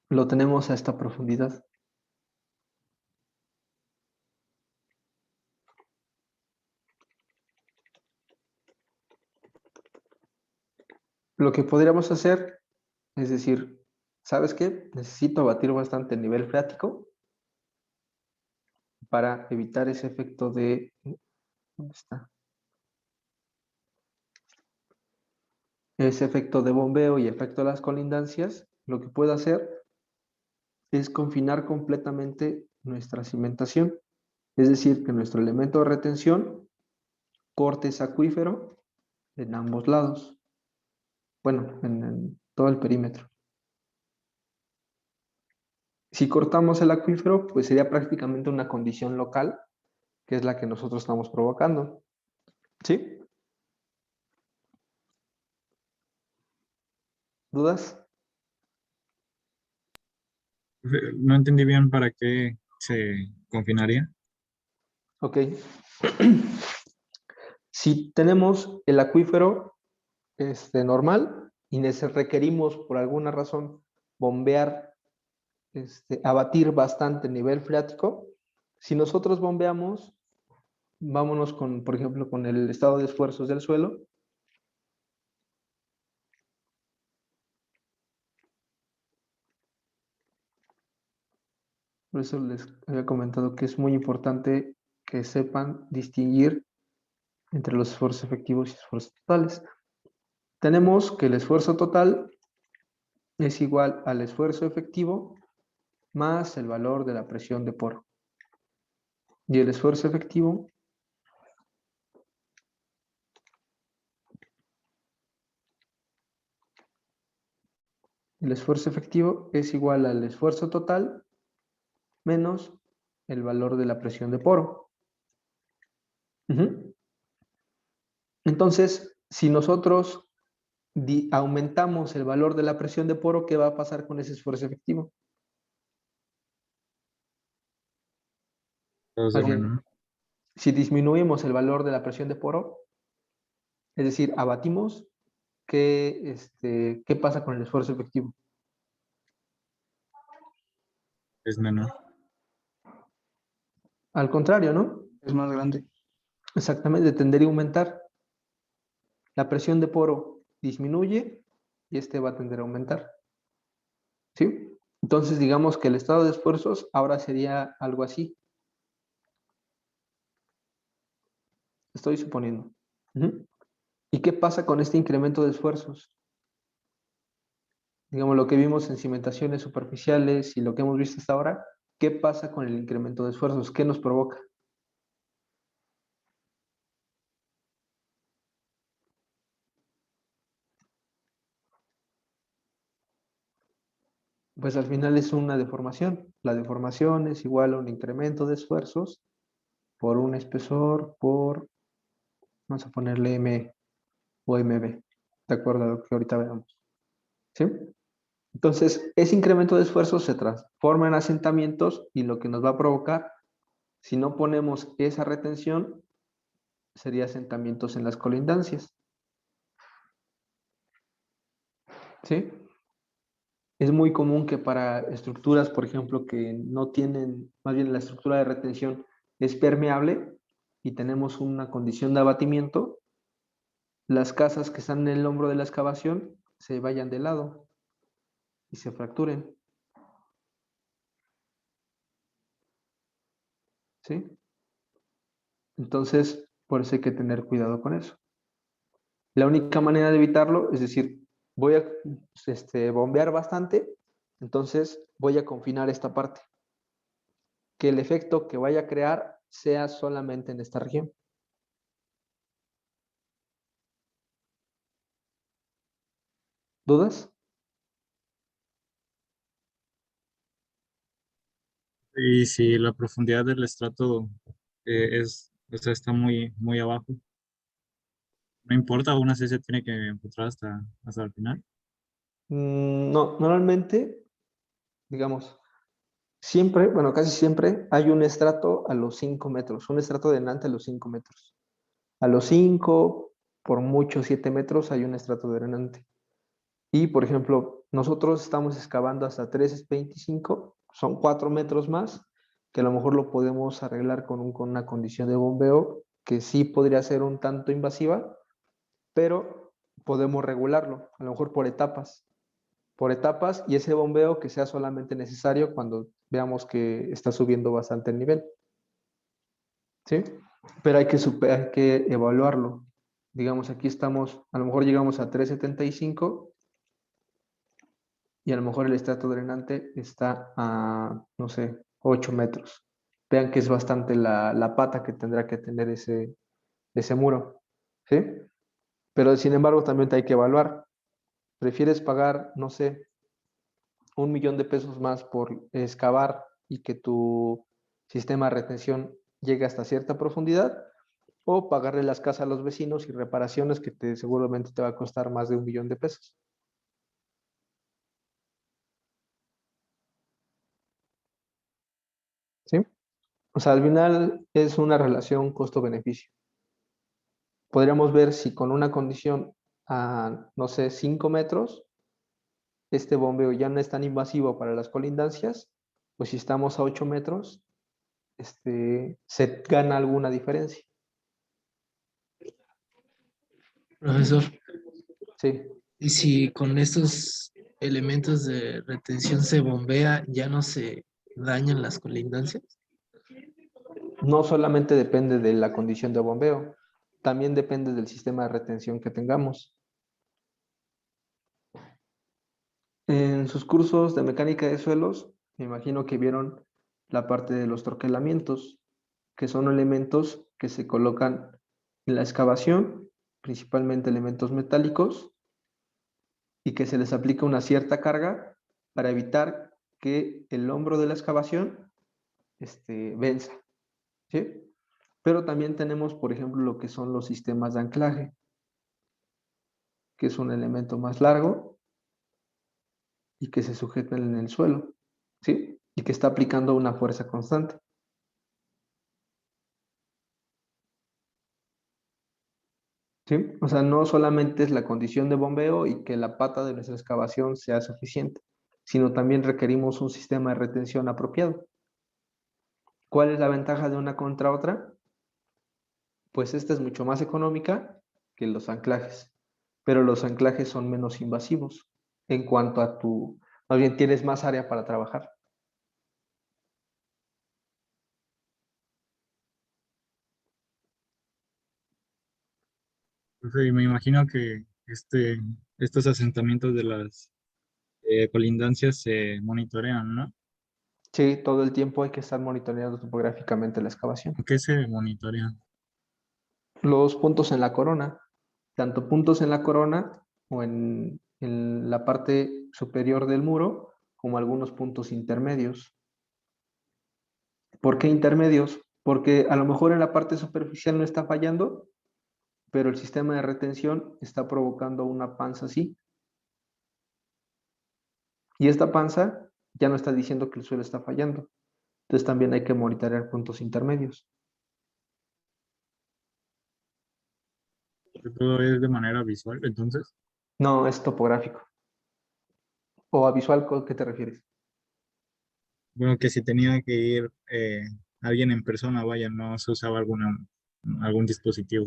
Speaker 1: Lo tenemos a esta profundidad. Lo que podríamos hacer es decir, ¿sabes qué? Necesito abatir bastante el nivel freático para evitar ese efecto de... ¿Dónde está? Ese efecto de bombeo y efecto de las colindancias. Lo que puedo hacer es confinar completamente nuestra cimentación. Es decir, que nuestro elemento de retención corte ese acuífero en ambos lados. Bueno, en todo el perímetro. Si cortamos el acuífero, pues sería prácticamente una condición local, que es la que nosotros estamos provocando. ¿Sí? ¿Dudas?
Speaker 4: No entendí bien para qué se confinaría.
Speaker 1: Ok. Si tenemos el acuífero normal y requerimos por alguna razón bombear, abatir bastante el nivel freático, si nosotros bombeamos, vámonos con, por ejemplo, con el estado de esfuerzos del suelo. Por eso les había comentado que es muy importante que sepan distinguir entre los esfuerzos efectivos y esfuerzos totales. Tenemos que el esfuerzo total es igual al esfuerzo efectivo más el valor de la presión de poro. Y el esfuerzo efectivo es igual al esfuerzo total menos el valor de la presión de poro. Entonces, si nosotros aumentamos el valor de la presión de poro, ¿qué va a pasar con ese esfuerzo efectivo?
Speaker 4: Todo se
Speaker 1: Más bien,
Speaker 4: arruinó.
Speaker 1: si disminuimos el valor de la presión de poro, es decir, abatimos, ¿qué pasa con el esfuerzo efectivo?
Speaker 4: Es menor.
Speaker 1: Al contrario, ¿no?
Speaker 5: Es más grande.
Speaker 1: Exactamente, tendería a aumentar. La presión de poro disminuye y va a tender a aumentar. ¿Sí? Entonces, digamos que el estado de esfuerzos ahora sería algo así. Estoy suponiendo. ¿Y qué pasa con este incremento de esfuerzos? Digamos, lo que vimos en cimentaciones superficiales y lo que hemos visto hasta ahora, ¿qué pasa con el incremento de esfuerzos? ¿Qué nos provoca? Pues al final es una deformación. La deformación es igual a un incremento de esfuerzos por un espesor por, vamos a ponerle M o MB. de acuerdo a lo que ahorita veamos. ¿Sí? Entonces, ese incremento de esfuerzo se transforma en asentamientos y lo que nos va a provocar, si no ponemos esa retención, sería asentamientos en las colindancias. ¿Sí? Es muy común que para estructuras, por ejemplo, que no tienen, más bien la estructura de retención es permeable y tenemos una condición de abatimiento, las casas que están en el hombro de la excavación se vayan de lado y se fracturen. ¿Sí? Entonces, por eso hay que tener cuidado con eso. La única manera de evitarlo, es decir, voy a bombear bastante, entonces voy a confinar esta parte. Que el efecto que vaya a crear sea solamente en esta región. ¿Dudas?
Speaker 4: Y si la profundidad del estrato o sea, está muy abajo, no importa, aún así se tiene que encontrar hasta el final.
Speaker 1: No, normalmente, digamos, siempre, bueno, casi siempre hay un estrato a los 5 metros, un estrato drenante a los 5 metros. A los 5, por mucho 7 metros, hay un estrato drenante. Y, por ejemplo, nosotros estamos excavando hasta 3,25, son 4 metros más, que a lo mejor lo podemos arreglar con una condición de bombeo que sí podría ser un tanto invasiva, pero podemos regularlo, a lo mejor por etapas, y ese bombeo que sea solamente necesario cuando veamos que está subiendo bastante el nivel. ¿Sí? Pero hay que evaluarlo. Digamos, aquí estamos, a lo mejor llegamos a 3,75 y a lo mejor el estrato drenante está a, no sé, 8 metros. Vean que es bastante la pata que tendrá que tener ese muro. ¿Sí? Pero sin embargo, también te hay que evaluar. ¿Prefieres pagar, no sé, 1 millón de pesos más por excavar y que tu sistema de retención llegue hasta cierta profundidad? ¿O pagarle las casas a los vecinos y reparaciones que seguramente te va a costar más de 1 millón de pesos? ¿Sí? O sea, al final es una relación costo-beneficio. Podríamos ver si con una condición a, no sé, 5 metros, este bombeo ya no es tan invasivo para las colindancias, pues si estamos a 8 metros, se gana alguna diferencia.
Speaker 2: Profesor,
Speaker 1: Sí,
Speaker 2: ¿y si con estos elementos de retención se bombea, ya no se dañan las colindancias?
Speaker 1: no solamente depende de la condición de bombeo, también depende del sistema de retención que tengamos. En sus cursos de mecánica de suelos, me imagino que vieron la parte de los troquelamientos, que son elementos que se colocan en la excavación, principalmente elementos metálicos, y que se les aplica una cierta carga para evitar que el hombro de la excavación venza. ¿Sí? Pero también tenemos, por ejemplo, lo que son los sistemas de anclaje, que es un elemento más largo y que se sujetan en el suelo, ¿sí? Y que está aplicando una fuerza constante. ¿Sí? O sea, no solamente es la condición de bombeo y que la pata de nuestra excavación sea suficiente, sino también requerimos un sistema de retención apropiado. ¿Cuál es la ventaja de una contra otra? Pues esta es mucho más económica que los anclajes, pero los anclajes son menos invasivos en cuanto a más bien tienes más área para trabajar.
Speaker 4: Profe, y me imagino que estos asentamientos de las colindancias se monitorean, ¿no?
Speaker 1: Sí, todo el tiempo hay que estar monitoreando topográficamente la excavación.
Speaker 4: ¿Qué se monitorean?
Speaker 1: Los puntos en la corona, tanto puntos en la corona o en la parte superior del muro, como algunos puntos intermedios. ¿Por qué intermedios? Porque a lo mejor en la parte superficial no está fallando, pero el sistema de retención está provocando una panza así. Y esta panza ya no está diciendo que el suelo está fallando. Entonces también hay que monitorear puntos intermedios.
Speaker 4: Todo es de manera visual, entonces.
Speaker 1: No, es topográfico. ¿O a visual, ¿con qué te refieres?
Speaker 4: Bueno, que si tenía que ir alguien en persona, vaya, no se usaba algún dispositivo.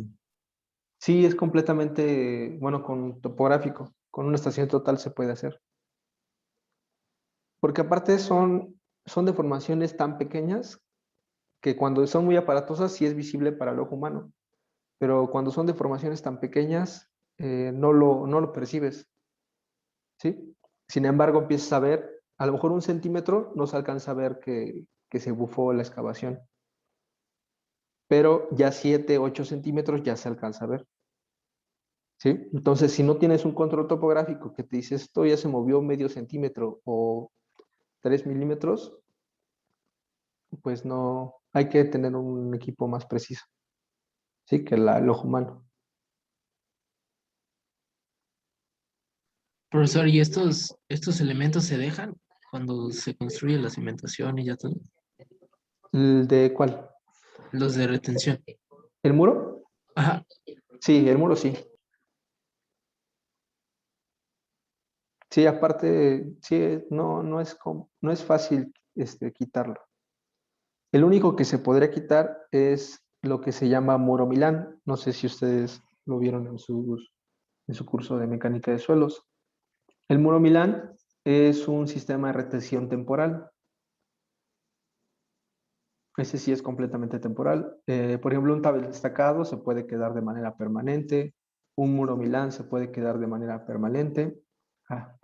Speaker 1: Sí, es completamente, bueno, con topográfico. Con una estación total se puede hacer. Porque aparte son deformaciones tan pequeñas que cuando son muy aparatosas sí es visible para el ojo humano. Pero cuando son deformaciones tan pequeñas, no lo percibes, ¿sí? Sin embargo, empiezas a ver, a lo mejor 1 centímetro no se alcanza a ver que se bufó la excavación, pero ya 7, 8 centímetros ya se alcanza a ver, ¿sí? Entonces, si no tienes un control topográfico que te dice esto ya se movió medio centímetro o 3 milímetros, pues no, hay que tener un equipo más preciso, ¿sí? Que el ojo humano.
Speaker 2: Profesor, ¿y estos elementos se dejan cuando se construye la cimentación y ya todo?
Speaker 1: ¿De cuál?
Speaker 2: Los de retención.
Speaker 1: ¿El muro?
Speaker 2: Ajá.
Speaker 1: Sí, el muro sí. Sí, aparte, sí, no es fácil quitarlo. El único que se podría quitar es lo que se llama muro Milán. No sé si ustedes lo vieron en su curso de mecánica de suelos. El muro Milán es un sistema de retención temporal. Ese sí es completamente temporal. Por ejemplo, un tabel destacado se puede quedar de manera permanente. Un muro Milán se puede quedar de manera permanente. Ah,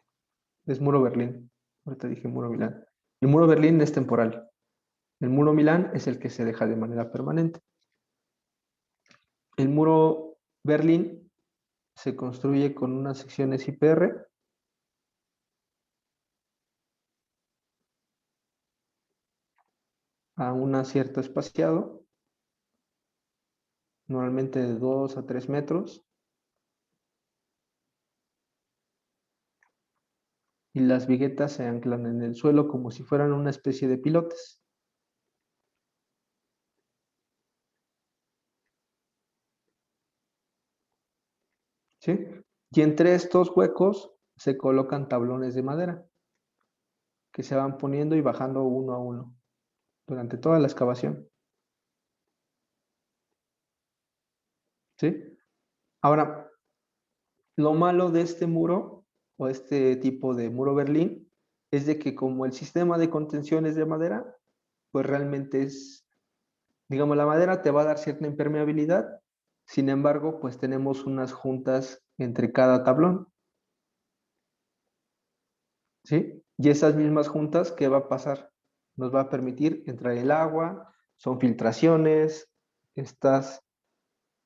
Speaker 1: es muro Berlín. Ahorita dije muro Milán. El muro Berlín es temporal. El muro Milán es el que se deja de manera permanente. El muro Berlín se construye con unas secciones IPR a un acierto espaciado, normalmente de 2 a 3 metros, y las viguetas se anclan en el suelo como si fueran una especie de pilotes. ¿Sí? Y entre estos huecos se colocan tablones de madera que se van poniendo y bajando uno a uno durante toda la excavación. ¿Sí? Ahora, lo malo de este muro o este tipo de muro Berlín es de que como el sistema de contención es de madera, pues realmente es, digamos, la madera te va a dar cierta impermeabilidad, sin embargo, pues tenemos unas juntas entre cada tablón, ¿sí? Y esas mismas juntas, ¿qué va a pasar? Nos va a permitir entrar el agua, son filtraciones, estás,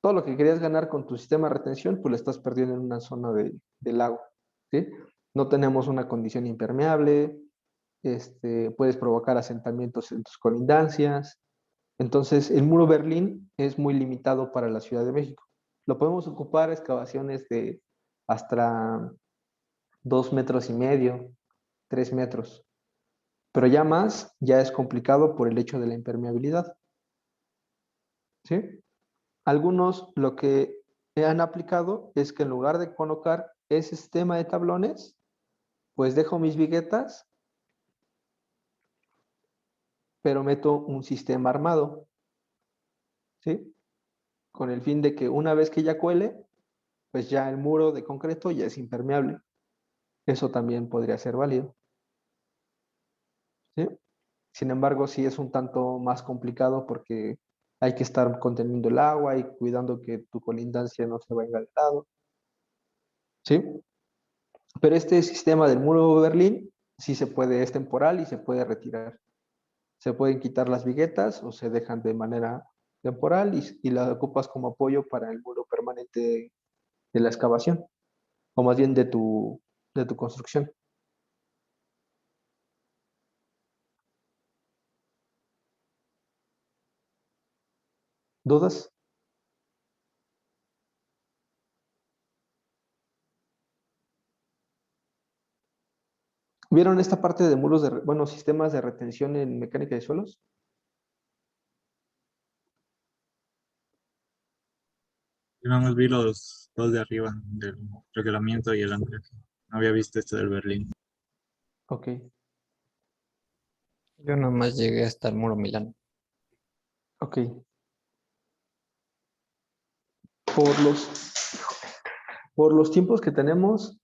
Speaker 1: todo lo que querías ganar con tu sistema de retención, pues lo estás perdiendo en una zona del agua, ¿sí? No tenemos una condición impermeable, puedes provocar asentamientos en tus colindancias. Entonces, el muro Berlín es muy limitado para la Ciudad de México. Lo podemos ocupar excavaciones de hasta 2,5 metros, 3 metros. Pero ya más, ya es complicado por el hecho de la impermeabilidad. ¿Sí? Algunos lo que han aplicado es que en lugar de colocar ese sistema de tablones, pues dejo mis viguetas, pero meto un sistema armado. ¿Sí? Con el fin de que una vez que ya cuele, pues ya el muro de concreto ya es impermeable. Eso también podría ser válido, ¿sí? Sin embargo, sí es un tanto más complicado porque hay que estar conteniendo el agua y cuidando que tu colindancia no se vaya al lado, ¿sí? Pero este sistema del muro de Berlín sí se puede, es temporal y se puede retirar. Se pueden quitar las viguetas o se dejan de manera temporal y las ocupas como apoyo para el muro permanente de la excavación, o más bien de tu construcción. ¿Dudas? ¿Vieron esta parte de muros de, bueno, sistemas de retención en mecánica de suelos?
Speaker 4: Yo nada más vi los dos de arriba, del reglamiento y el anclaje. No había visto este del Berlín.
Speaker 1: Ok.
Speaker 6: Yo nomás llegué hasta el muro Milán.
Speaker 1: Ok. Por los, por los tiempos que tenemos,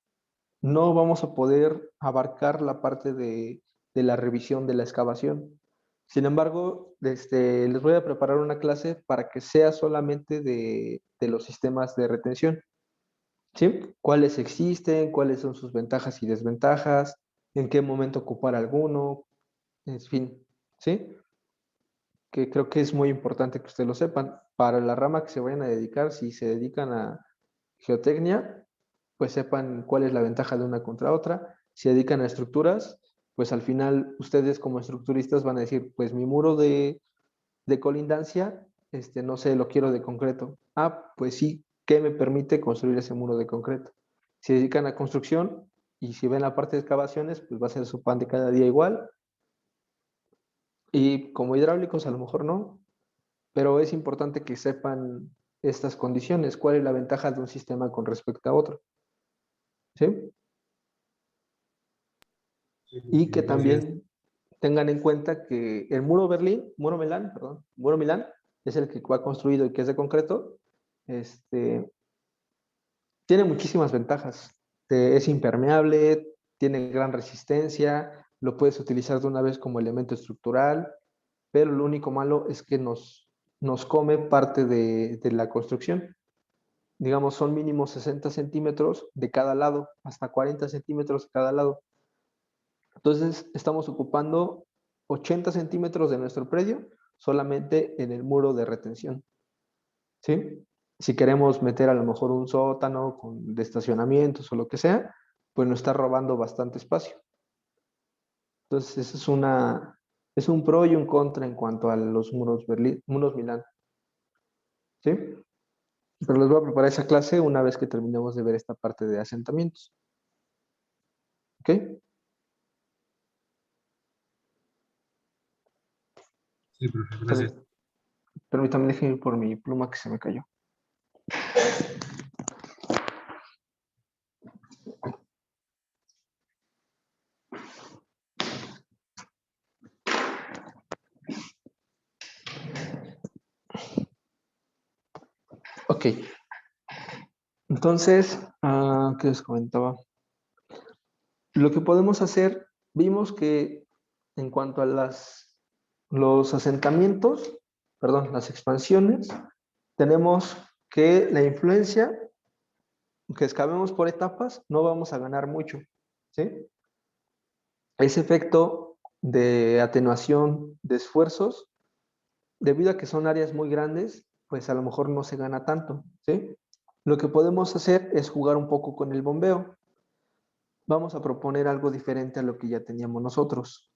Speaker 1: no vamos a poder abarcar la parte de la revisión de la excavación. Sin embargo, les voy a preparar una clase para que sea solamente de los sistemas de retención. ¿Sí? ¿Cuáles existen? ¿Cuáles son sus ventajas y desventajas? ¿En qué momento ocupar alguno? En fin, ¿sí? Que creo que es muy importante que ustedes lo sepan. Para la rama que se vayan a dedicar, si se dedican a geotecnia, pues sepan cuál es la ventaja de una contra otra. Si se dedican a estructuras, pues al final ustedes como estructuristas van a decir, pues mi muro de colindancia, no sé, lo quiero de concreto. Ah, pues sí, ¿qué me permite construir ese muro de concreto? Si se dedican a construcción y si ven la parte de excavaciones, pues va a ser su pan de cada día igual. Y como hidráulicos a lo mejor no, pero es importante que sepan estas condiciones, cuál es la ventaja de un sistema con respecto a otro. ¿Sí? Y que
Speaker 4: Gracias.
Speaker 1: también tengan en cuenta que el muro Milán, perdón, muro Milán es el que va construido y que es de concreto, tiene muchísimas ventajas. Es impermeable, tiene gran resistencia, lo puedes utilizar de una vez como elemento estructural, pero lo único malo es que nos come parte de la construcción. Digamos, son mínimo 60 centímetros de cada lado, hasta 40 centímetros de cada lado. Entonces, estamos ocupando 80 centímetros de nuestro predio solamente en el muro de retención. ¿Sí? Si queremos meter a lo mejor un sótano de estacionamientos o lo que sea, pues nos está robando bastante espacio. Entonces, eso es un pro y un contra en cuanto a los muros Milán. ¿Sí? Pero les voy a preparar esa clase una vez que terminemos de ver esta parte de asentamientos. ¿Ok?
Speaker 4: Sí, profe, gracias.
Speaker 1: Permítanme, déjenme ir por mi pluma que se me cayó. Ok. Entonces, ¿qué les comentaba? Lo que podemos hacer, vimos que en cuanto a los asentamientos, perdón, las expansiones, tenemos que la influencia, que excavemos por etapas, no vamos a ganar mucho, ¿sí? Ese efecto de atenuación de esfuerzos, debido a que son áreas muy grandes, pues a lo mejor no se gana tanto, ¿sí? Lo que podemos hacer es jugar un poco con el bombeo. Vamos a proponer algo diferente a lo que ya teníamos nosotros.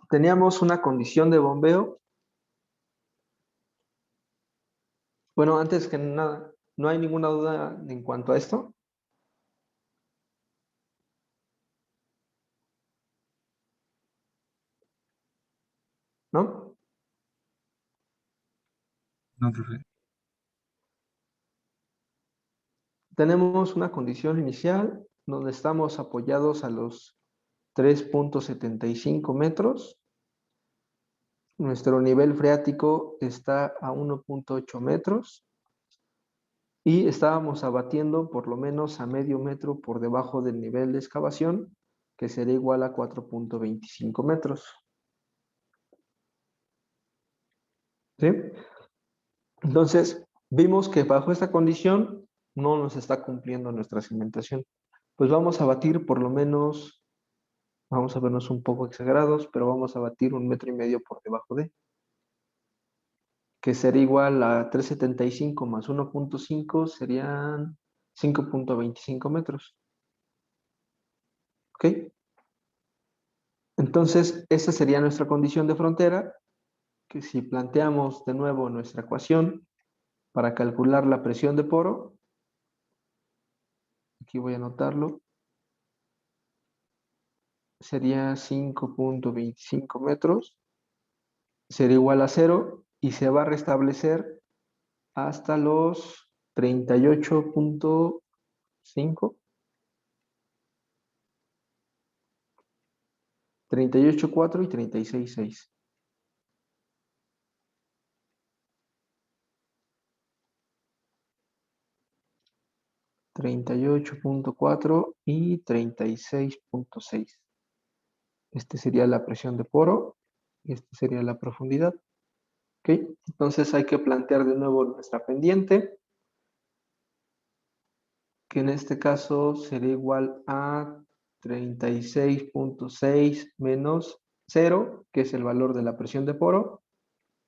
Speaker 1: Teníamos una condición de bombeo. Bueno, antes que nada, ¿no hay ninguna duda en cuanto a esto? ¿No?
Speaker 4: No, profe.
Speaker 1: Tenemos una condición inicial donde estamos apoyados a los 3.75 metros. Nuestro nivel freático está a 1.8 metros y estábamos abatiendo por lo menos a medio metro por debajo del nivel de excavación, que sería igual a 4.25 metros. ¿Sí? Entonces, vimos que bajo esta condición no nos está cumpliendo nuestra cimentación. Pues vamos a batir por lo menos, vamos a vernos un poco exagerados, pero vamos a batir 1,5 metros por debajo de, que sería igual a 3.75 más 1.5 serían 5.25 metros. ¿Ok? Entonces, esa sería nuestra condición de frontera, que si planteamos de nuevo nuestra ecuación para calcular la presión de poro, aquí voy a anotarlo, sería 5.25 metros, será igual a 0 y se va a restablecer hasta los 38.5, 38.4 y 36.6. 38.4 y 36.6. Este sería la presión de poro y esta sería la profundidad. ¿Ok? Entonces hay que plantear de nuevo nuestra pendiente, que en este caso sería igual a 36.6 menos 0, que es el valor de la presión de poro,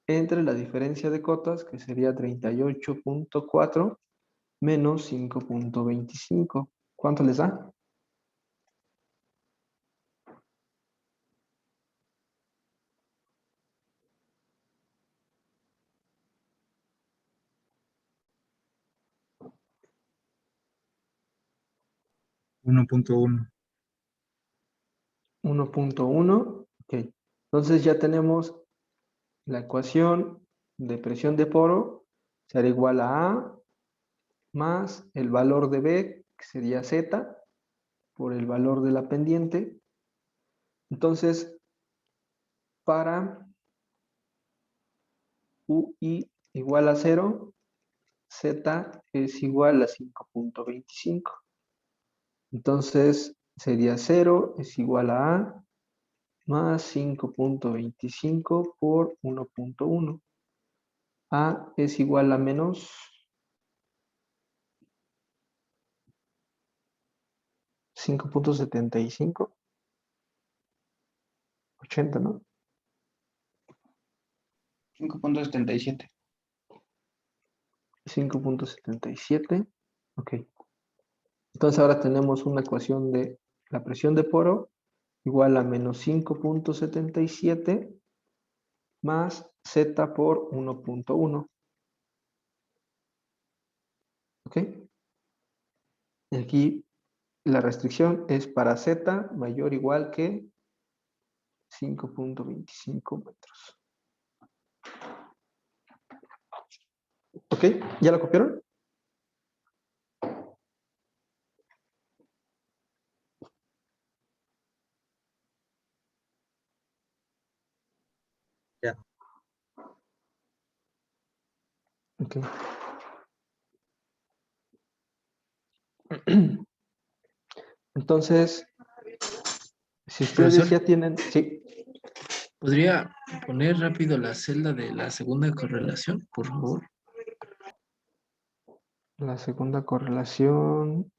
Speaker 1: entre la diferencia de cotas, que sería 38.4 menos 5.25. ¿Cuánto les da?
Speaker 4: 1.1.
Speaker 1: 1.1. Ok. Entonces ya tenemos la ecuación de presión de poro, será igual a A más el valor de B, que sería Z, por el valor de la pendiente. Entonces, para UI igual a 0, Z es igual a 5.25. Entonces, sería 0 es igual a A más 5.25 por 1.1. A es igual a menos 5.75, 80, ¿no?
Speaker 5: 5.77.
Speaker 1: 5.77. Ok. Entonces ahora tenemos una ecuación de la presión de poro igual a menos 5.77 más Z por 1.1. ¿Ok? Aquí la restricción es para Z mayor o igual que 5.25 metros. ¿Ok? ¿Ya lo copiaron?
Speaker 4: Ya.
Speaker 1: Ok. Entonces, si ustedes
Speaker 2: Profesor,
Speaker 1: ya tienen... Sí,
Speaker 2: ¿podría poner rápido la celda de la segunda correlación, por favor?
Speaker 1: la segunda correlación...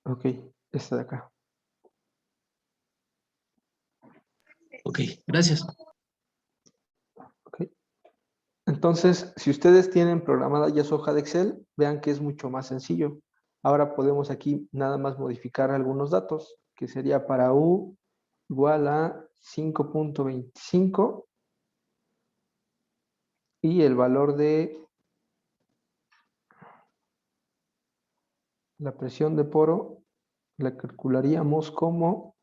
Speaker 1: Ok, esta de acá.
Speaker 2: Ok, gracias.
Speaker 1: Ok. Entonces, si ustedes tienen programada ya su hoja de Excel, vean que es mucho más sencillo. Ahora podemos aquí nada más modificar algunos datos, que sería para U igual a 5.25 y el valor de la presión de poro la calcularíamos como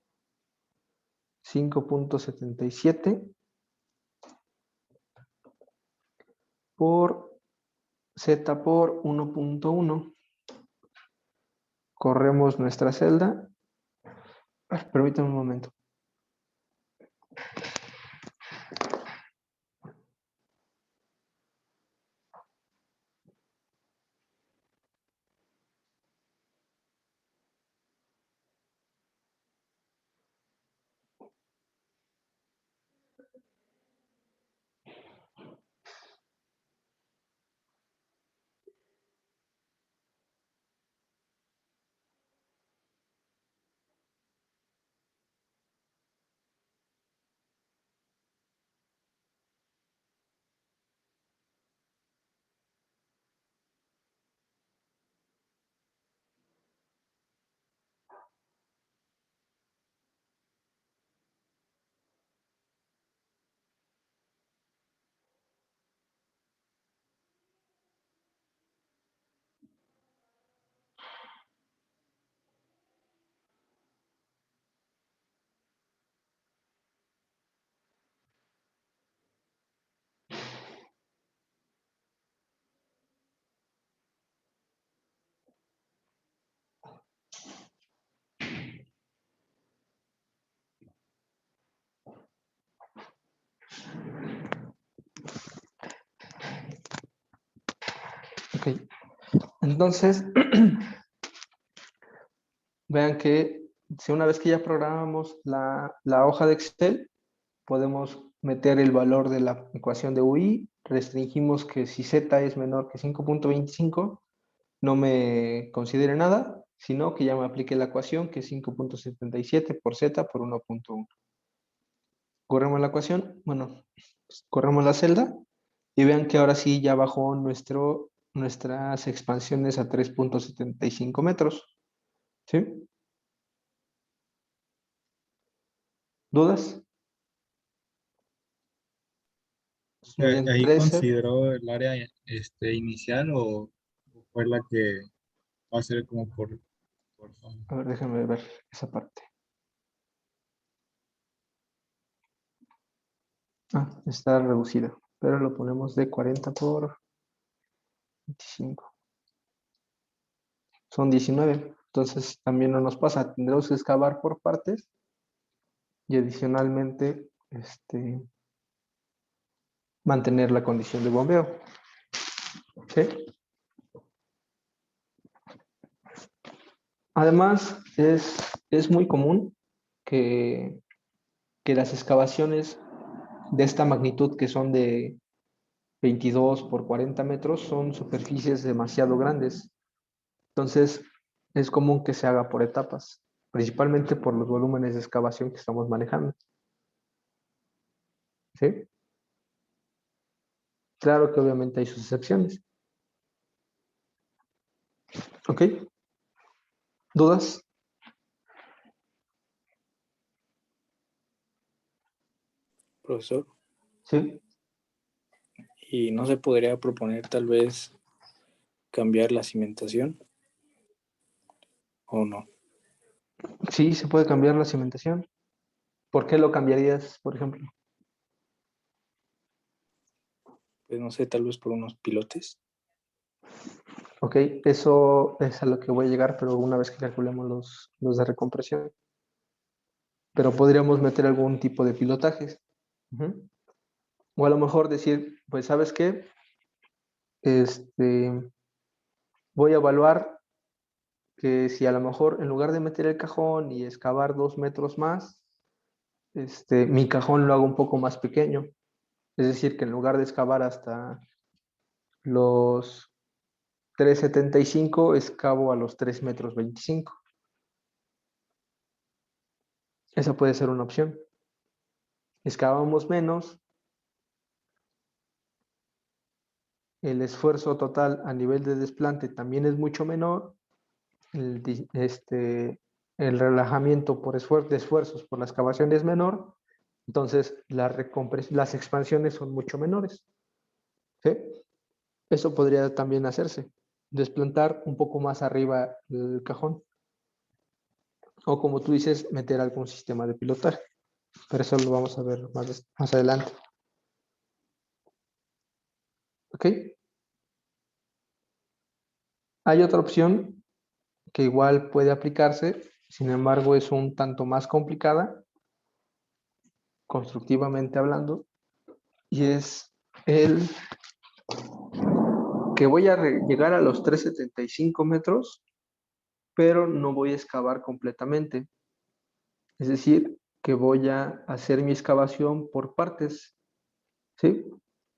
Speaker 1: 5.77 por Z por 1.1. Corremos nuestra celda. Permítanme un momento. Ok. Entonces, vean que si una vez que ya programamos la hoja de Excel, podemos meter el valor de la ecuación de UI, restringimos que si z es menor que 5.25, no me considere nada, sino que ya me aplique la ecuación que es 5.77 por z por 1.1. Corremos la ecuación, bueno, corremos la celda y vean que ahora sí ya bajó nuestras expansiones a 3.75 metros. ¿Sí? ¿Dudas? Miden
Speaker 4: ¿Ahí
Speaker 1: 13.
Speaker 4: consideró el área inicial o fue la que va a ser como por zona?
Speaker 1: A ver, déjenme ver esa parte. Ah, está reducida, pero lo ponemos de 40 por 25. Son 19. Entonces también no nos pasa. Tendremos que excavar por partes y adicionalmente mantener la condición de bombeo. ¿Sí? Además, es muy común que, que las excavaciones de esta magnitud, que son de 22 por 40 metros, son superficies demasiado grandes. Entonces, es común que se haga por etapas, principalmente por los volúmenes de excavación que estamos manejando. ¿Sí? Claro que obviamente hay sus excepciones. ¿Ok? ¿Dudas?
Speaker 5: Profesor,
Speaker 1: ¿Sí?
Speaker 5: ¿y no se podría proponer tal vez cambiar la cimentación o no?
Speaker 1: Sí, se puede cambiar la cimentación. ¿Por qué lo cambiarías, por ejemplo?
Speaker 5: Pues no sé, tal vez por unos pilotes.
Speaker 1: Ok, eso es a lo que voy a llegar, pero una vez que calculemos los de recompresión. Pero podríamos meter algún tipo de pilotajes. Ujú. O a lo mejor decir, pues, ¿sabes qué? Voy a evaluar que si a lo mejor en lugar de meter el cajón y excavar 2 metros más, mi cajón lo hago un poco más pequeño. Es decir, que en lugar de excavar hasta los 3,75, excavo a los 3,25 metros. Esa puede ser una opción. Excavamos menos, el esfuerzo total a nivel de desplante también es mucho menor, el relajamiento de esfuerzos por la excavación es menor, entonces las expansiones son mucho menores. ¿Sí? Eso podría también hacerse, desplantar un poco más arriba el cajón, o como tú dices, meter algún sistema de pilotaje, pero eso lo vamos a ver más adelante. ¿Ok? Hay otra opción que igual puede aplicarse, sin embargo es un tanto más complicada, constructivamente hablando, y es el que voy a llegar a los 3,75 metros, pero no voy a excavar completamente. Es decir, que voy a hacer mi excavación por partes, ¿sí?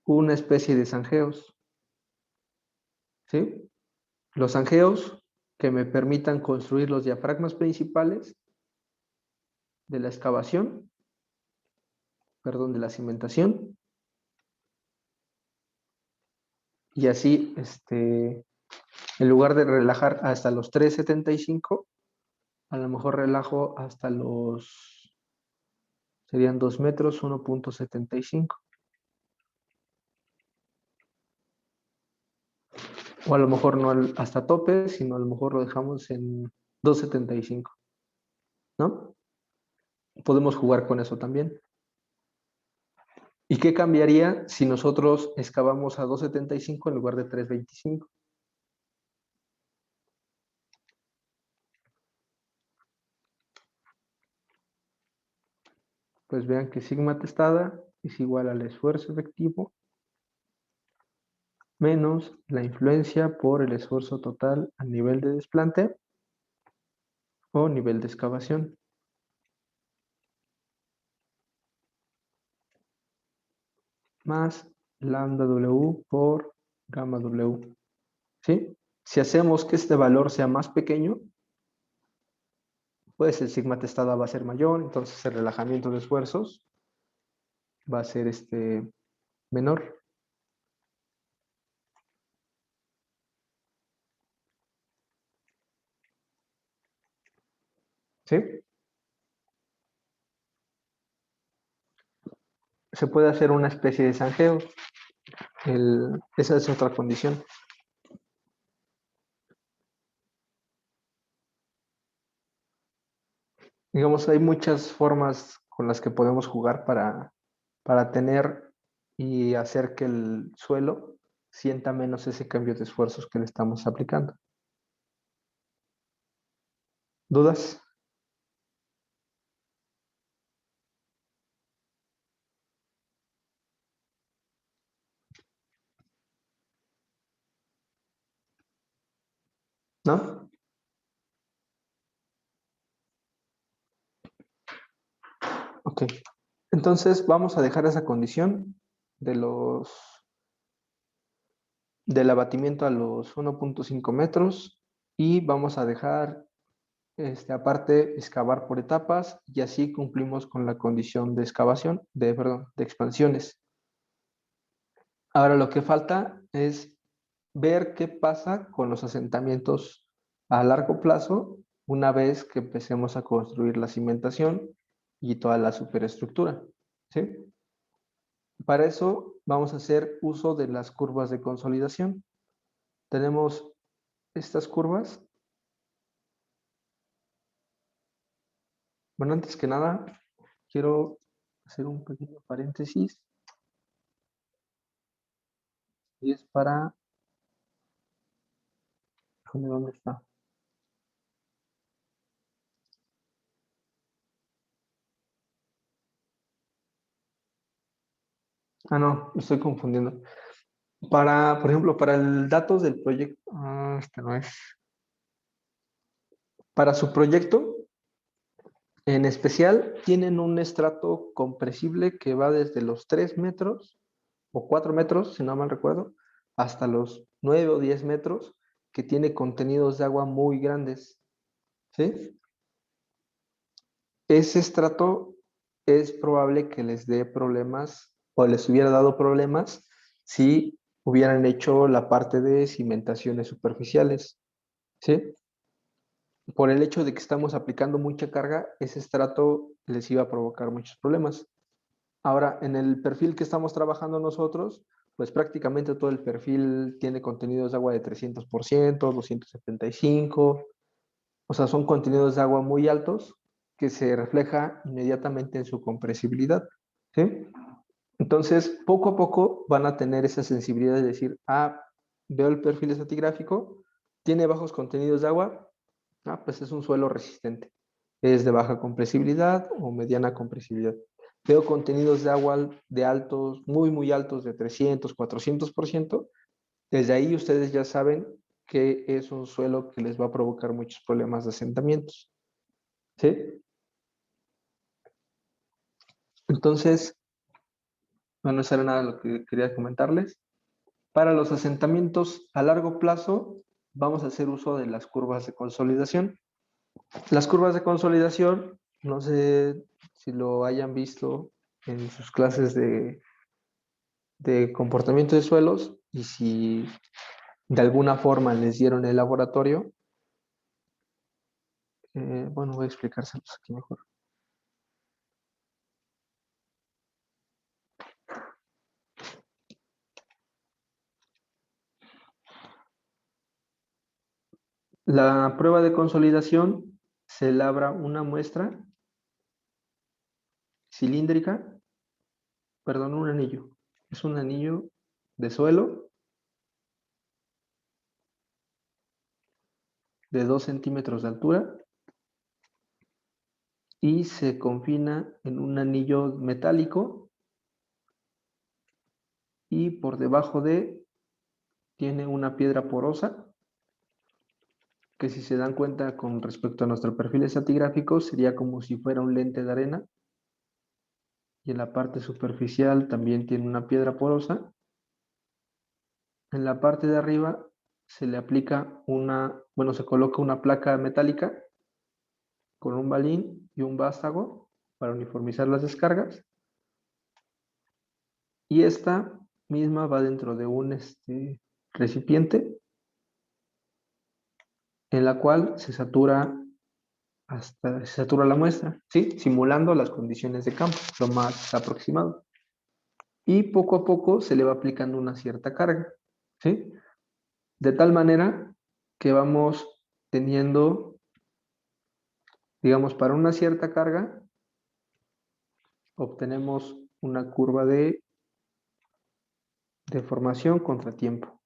Speaker 1: Una especie de zanjeos, ¿sí? Los zanjeos que me permitan construir los diafragmas principales de la excavación, perdón, de la cimentación, y así, en lugar de relajar hasta los 3,75, a lo mejor relajo hasta serían 2 metros, 1.75. O a lo mejor no hasta tope, sino a lo mejor lo dejamos en 2,75, ¿no? Podemos jugar con eso también. ¿Y qué cambiaría si nosotros excavamos a 2,75 en lugar de 3,25? Pues vean que sigma testada es igual al esfuerzo efectivo menos la influencia por el esfuerzo total a nivel de desplante o nivel de excavación. Más lambda W por gamma W. ¿Sí? Si hacemos que este valor sea más pequeño, pues el sigma testada va a ser mayor, entonces el relajamiento de esfuerzos va a ser menor. ¿Sí? Se puede hacer una especie de zanjeo. Esa es otra condición. Digamos, hay muchas formas con las que podemos jugar para tener y hacer que el suelo sienta menos ese cambio de esfuerzos que le estamos aplicando. ¿Dudas? ¿No? Ok. Entonces vamos a dejar esa condición del abatimiento a los 1.5 metros y vamos a dejar aparte excavar por etapas y así cumplimos con la condición de excavación, perdón, de expansiones. Ahora lo que falta es ver qué pasa con los asentamientos a largo plazo una vez que empecemos a construir la cimentación y toda la superestructura. ¿Sí? Para eso vamos a hacer uso de las curvas de consolidación. Tenemos estas curvas. Bueno, antes que nada, quiero hacer un pequeño paréntesis. Y es para... ¿Dónde está? Ah, no, me estoy confundiendo. Por ejemplo, para el datos del proyecto... este no es. Para su proyecto, en especial, tienen un estrato compresible que va desde los 3 metros o 4 metros, si no mal recuerdo, hasta los 9 o 10 metros, que tiene contenidos de agua muy grandes. ¿Sí? Ese estrato es probable que les dé problemas o les hubiera dado problemas si hubieran hecho la parte de cimentaciones superficiales. ¿Sí? Por el hecho de que estamos aplicando mucha carga, ese estrato les iba a provocar muchos problemas. Ahora, en el perfil que estamos trabajando nosotros, pues prácticamente todo el perfil tiene contenidos de agua de 300%, 275%, o sea, son contenidos de agua muy altos que se refleja inmediatamente en su compresibilidad. ¿Sí? Entonces, poco a poco van a tener esa sensibilidad de decir, veo el perfil estratigráfico, tiene bajos contenidos de agua, pues es un suelo resistente. Es de baja compresibilidad o mediana compresibilidad. Veo contenidos de agua de altos, muy, muy altos, de 300, 400%. Desde ahí ustedes ya saben que es un suelo que les va a provocar muchos problemas de asentamientos. ¿Sí? Entonces, bueno, eso era nada de lo que quería comentarles. Para los asentamientos a largo plazo, vamos a hacer uso de las curvas de consolidación. Las curvas de consolidación, no sé si lo hayan visto en sus clases de comportamiento de suelos y si de alguna forma les dieron el laboratorio. Bueno, voy a explicárselos aquí mejor. La prueba de consolidación se labra una muestra cilíndrica, perdón, un anillo. Es un anillo de suelo de 2 centímetros de altura y se confina en un anillo metálico y por debajo de tiene una piedra porosa, que si se dan cuenta con respecto a nuestro perfil estratigráfico, sería como si fuera un lente de arena. Y en la parte superficial también tiene una piedra porosa. En la parte de arriba se le aplica se coloca una placa metálica con un balín y un vástago para uniformizar las descargas. Y esta misma va dentro de un recipiente en la cual se satura la muestra, ¿sí? Simulando las condiciones de campo, lo más aproximado. Y poco a poco se le va aplicando una cierta carga, ¿sí? De tal manera que vamos teniendo, digamos, para una cierta carga, obtenemos una curva de deformación contra tiempo.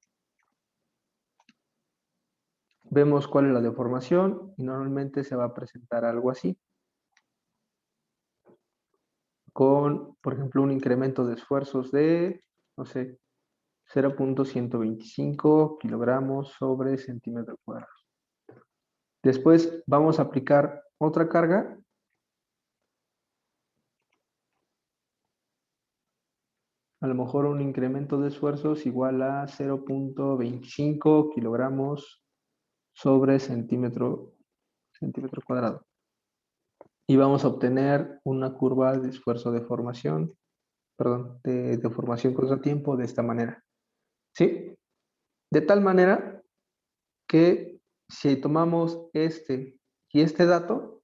Speaker 1: Vemos cuál es la deformación y normalmente se va a presentar algo así. Con, por ejemplo, un incremento de esfuerzos de, no sé, 0.125 kilogramos sobre centímetro cuadrado. Después vamos a aplicar otra carga. A lo mejor un incremento de esfuerzos igual a 0.25 kilogramos sobre centímetro cuadrado. Y vamos a obtener una curva de esfuerzo de formación, perdón, de deformación contra tiempo de esta manera. ¿Sí? De tal manera que si tomamos este y este dato,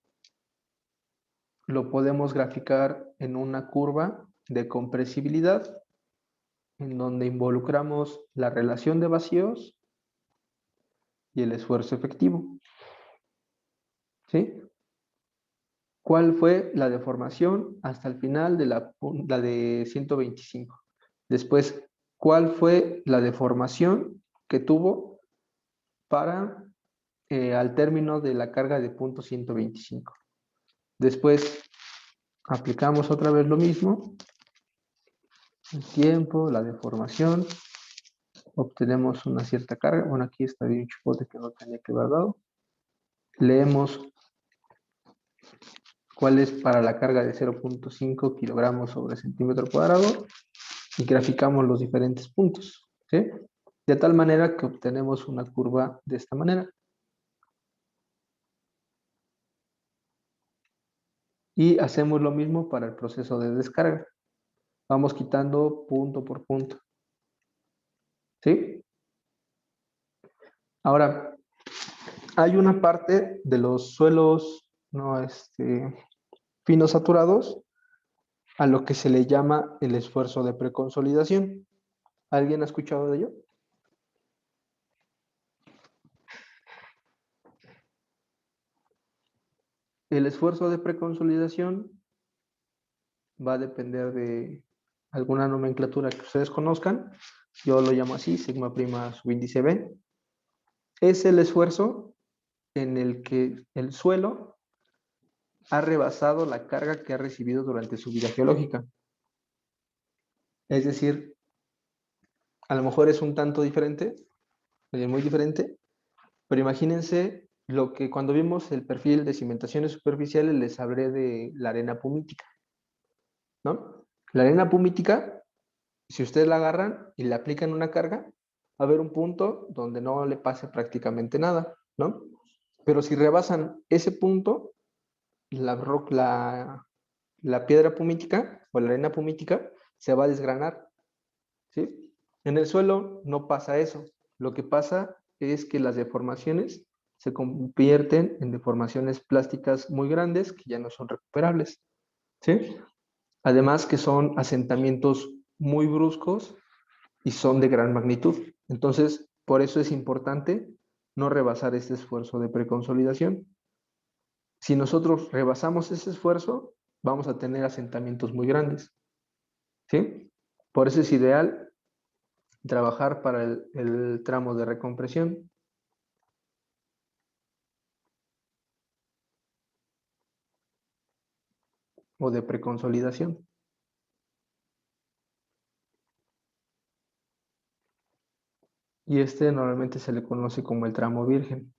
Speaker 1: lo podemos graficar en una curva de compresibilidad en donde involucramos la relación de vacíos y el esfuerzo efectivo. ¿Sí? ¿Cuál fue la deformación hasta el final de la de 125? Después, ¿cuál fue la deformación que tuvo para al término de la carga de punto 125? Después, aplicamos otra vez lo mismo. El tiempo, la deformación. Obtenemos una cierta carga. Bueno, aquí está bien chupote que no tenía que haber dado. Leemos cuál es para la carga de 0.5 kilogramos sobre centímetro cuadrado y graficamos los diferentes puntos, ¿sí? De tal manera que obtenemos una curva de esta manera. Y hacemos lo mismo para el proceso de descarga. Vamos quitando punto por punto, ¿sí? Ahora, hay una parte de los suelos no finos saturados a lo que se le llama el esfuerzo de preconsolidación. ¿Alguien ha escuchado de ello? El esfuerzo de preconsolidación va a depender de alguna nomenclatura que ustedes conozcan. Yo lo llamo así, sigma prima subíndice B. Es el esfuerzo en el que el suelo ha rebasado la carga que ha recibido durante su vida geológica. Es decir, a lo mejor es un tanto diferente, muy diferente, pero imagínense lo que cuando vimos el perfil de cimentaciones superficiales les hablé de la arena pumítica, ¿no? La arena pumítica, si ustedes la agarran y le aplican una carga, va a haber un punto donde no le pase prácticamente nada, ¿no? Pero si rebasan ese punto, la piedra pumítica o la arena pumítica se va a desgranar, ¿sí? En el suelo no pasa eso. Lo que pasa es que las deformaciones se convierten en deformaciones plásticas muy grandes que ya no son recuperables, ¿sí? Además que son asentamientos muy bruscos y son de gran magnitud. Entonces, por eso es importante no rebasar este esfuerzo de preconsolidación. Si nosotros rebasamos ese esfuerzo, vamos a tener asentamientos muy grandes, ¿sí? Por eso es ideal trabajar para el tramo de recompresión. O de preconsolidación. y este normalmente se le conoce como el tramo virgen.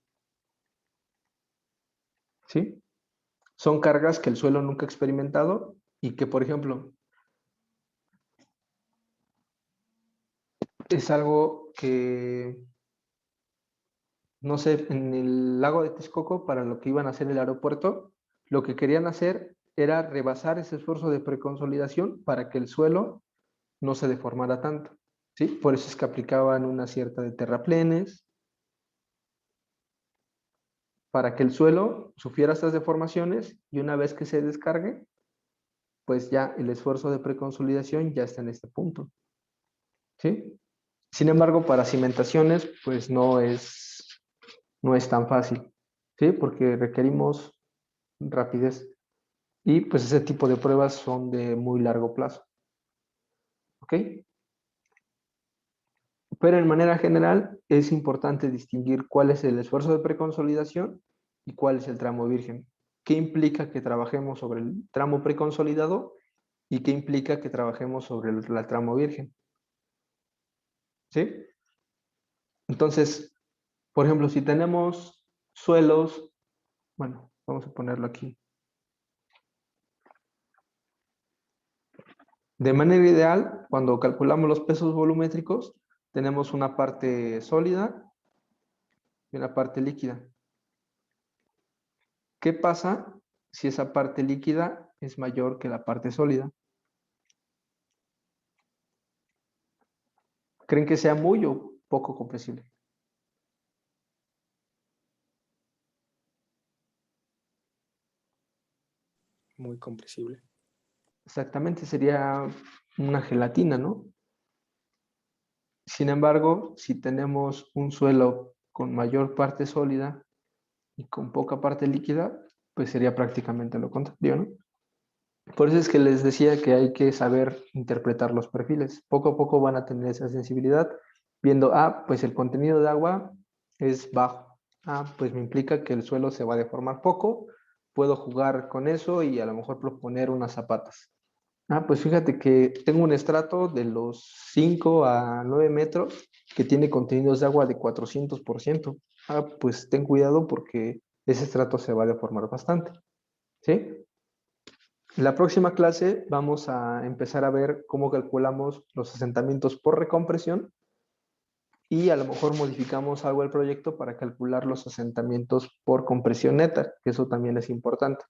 Speaker 1: ¿Sí? Son cargas que el suelo nunca ha experimentado y que, por ejemplo, es algo que, no sé, en el lago de Texcoco, para lo que iban a hacer el aeropuerto, lo que querían hacer era rebasar ese esfuerzo de preconsolidación para que el suelo no se deformara tanto. ¿Sí? Por eso es que aplicaban una cierta de terraplenes, para que el suelo sufriera estas deformaciones y una vez que se descargue, pues ya el esfuerzo de preconsolidación ya está en este punto. ¿Sí? Sin embargo, para cimentaciones, pues no es tan fácil, ¿sí? Porque requerimos rapidez y pues ese tipo de pruebas son de muy largo plazo. ¿Ok? Pero en manera general es importante distinguir cuál es el esfuerzo de preconsolidación y cuál es el tramo virgen. ¿Qué implica que trabajemos sobre el tramo preconsolidado y qué implica que trabajemos sobre el tramo virgen? ¿Sí? Entonces, por ejemplo, si tenemos suelos, bueno, vamos a ponerlo aquí. De manera ideal, cuando calculamos los pesos volumétricos, tenemos una parte sólida y una parte líquida. ¿Qué pasa si esa parte líquida es mayor que la parte sólida? ¿Creen que sea muy o poco compresible?
Speaker 5: Muy compresible.
Speaker 1: Exactamente, sería una gelatina, ¿no? Sin embargo, si tenemos un suelo con mayor parte sólida y con poca parte líquida, pues sería prácticamente lo contrario, ¿no? Por eso es que les decía que hay que saber interpretar los perfiles. Poco a poco van a tener esa sensibilidad, viendo, pues el contenido de agua es bajo. Pues me implica que el suelo se va a deformar poco. Puedo jugar con eso y a lo mejor proponer unas zapatas. Pues fíjate que tengo un estrato de los 5 a 9 metros que tiene contenidos de agua de 400%. Pues ten cuidado porque ese estrato se va a deformar bastante. ¿Sí? En la próxima clase vamos a empezar a ver cómo calculamos los asentamientos por recompresión y a lo mejor modificamos algo el proyecto para calcular los asentamientos por compresión neta, que eso también es importante.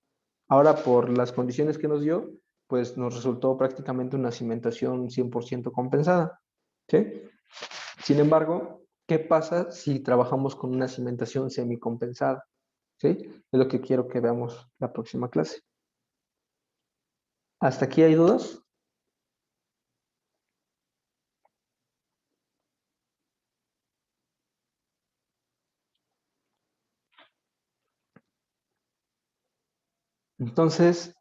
Speaker 1: Ahora, por las condiciones que nos dio, pues nos resultó prácticamente una cimentación 100% compensada. ¿Sí? Sin embargo, ¿qué pasa si trabajamos con una cimentación semicompensada? ¿Sí? Es lo que quiero que veamos la próxima clase. ¿Hasta aquí hay dudas? Entonces,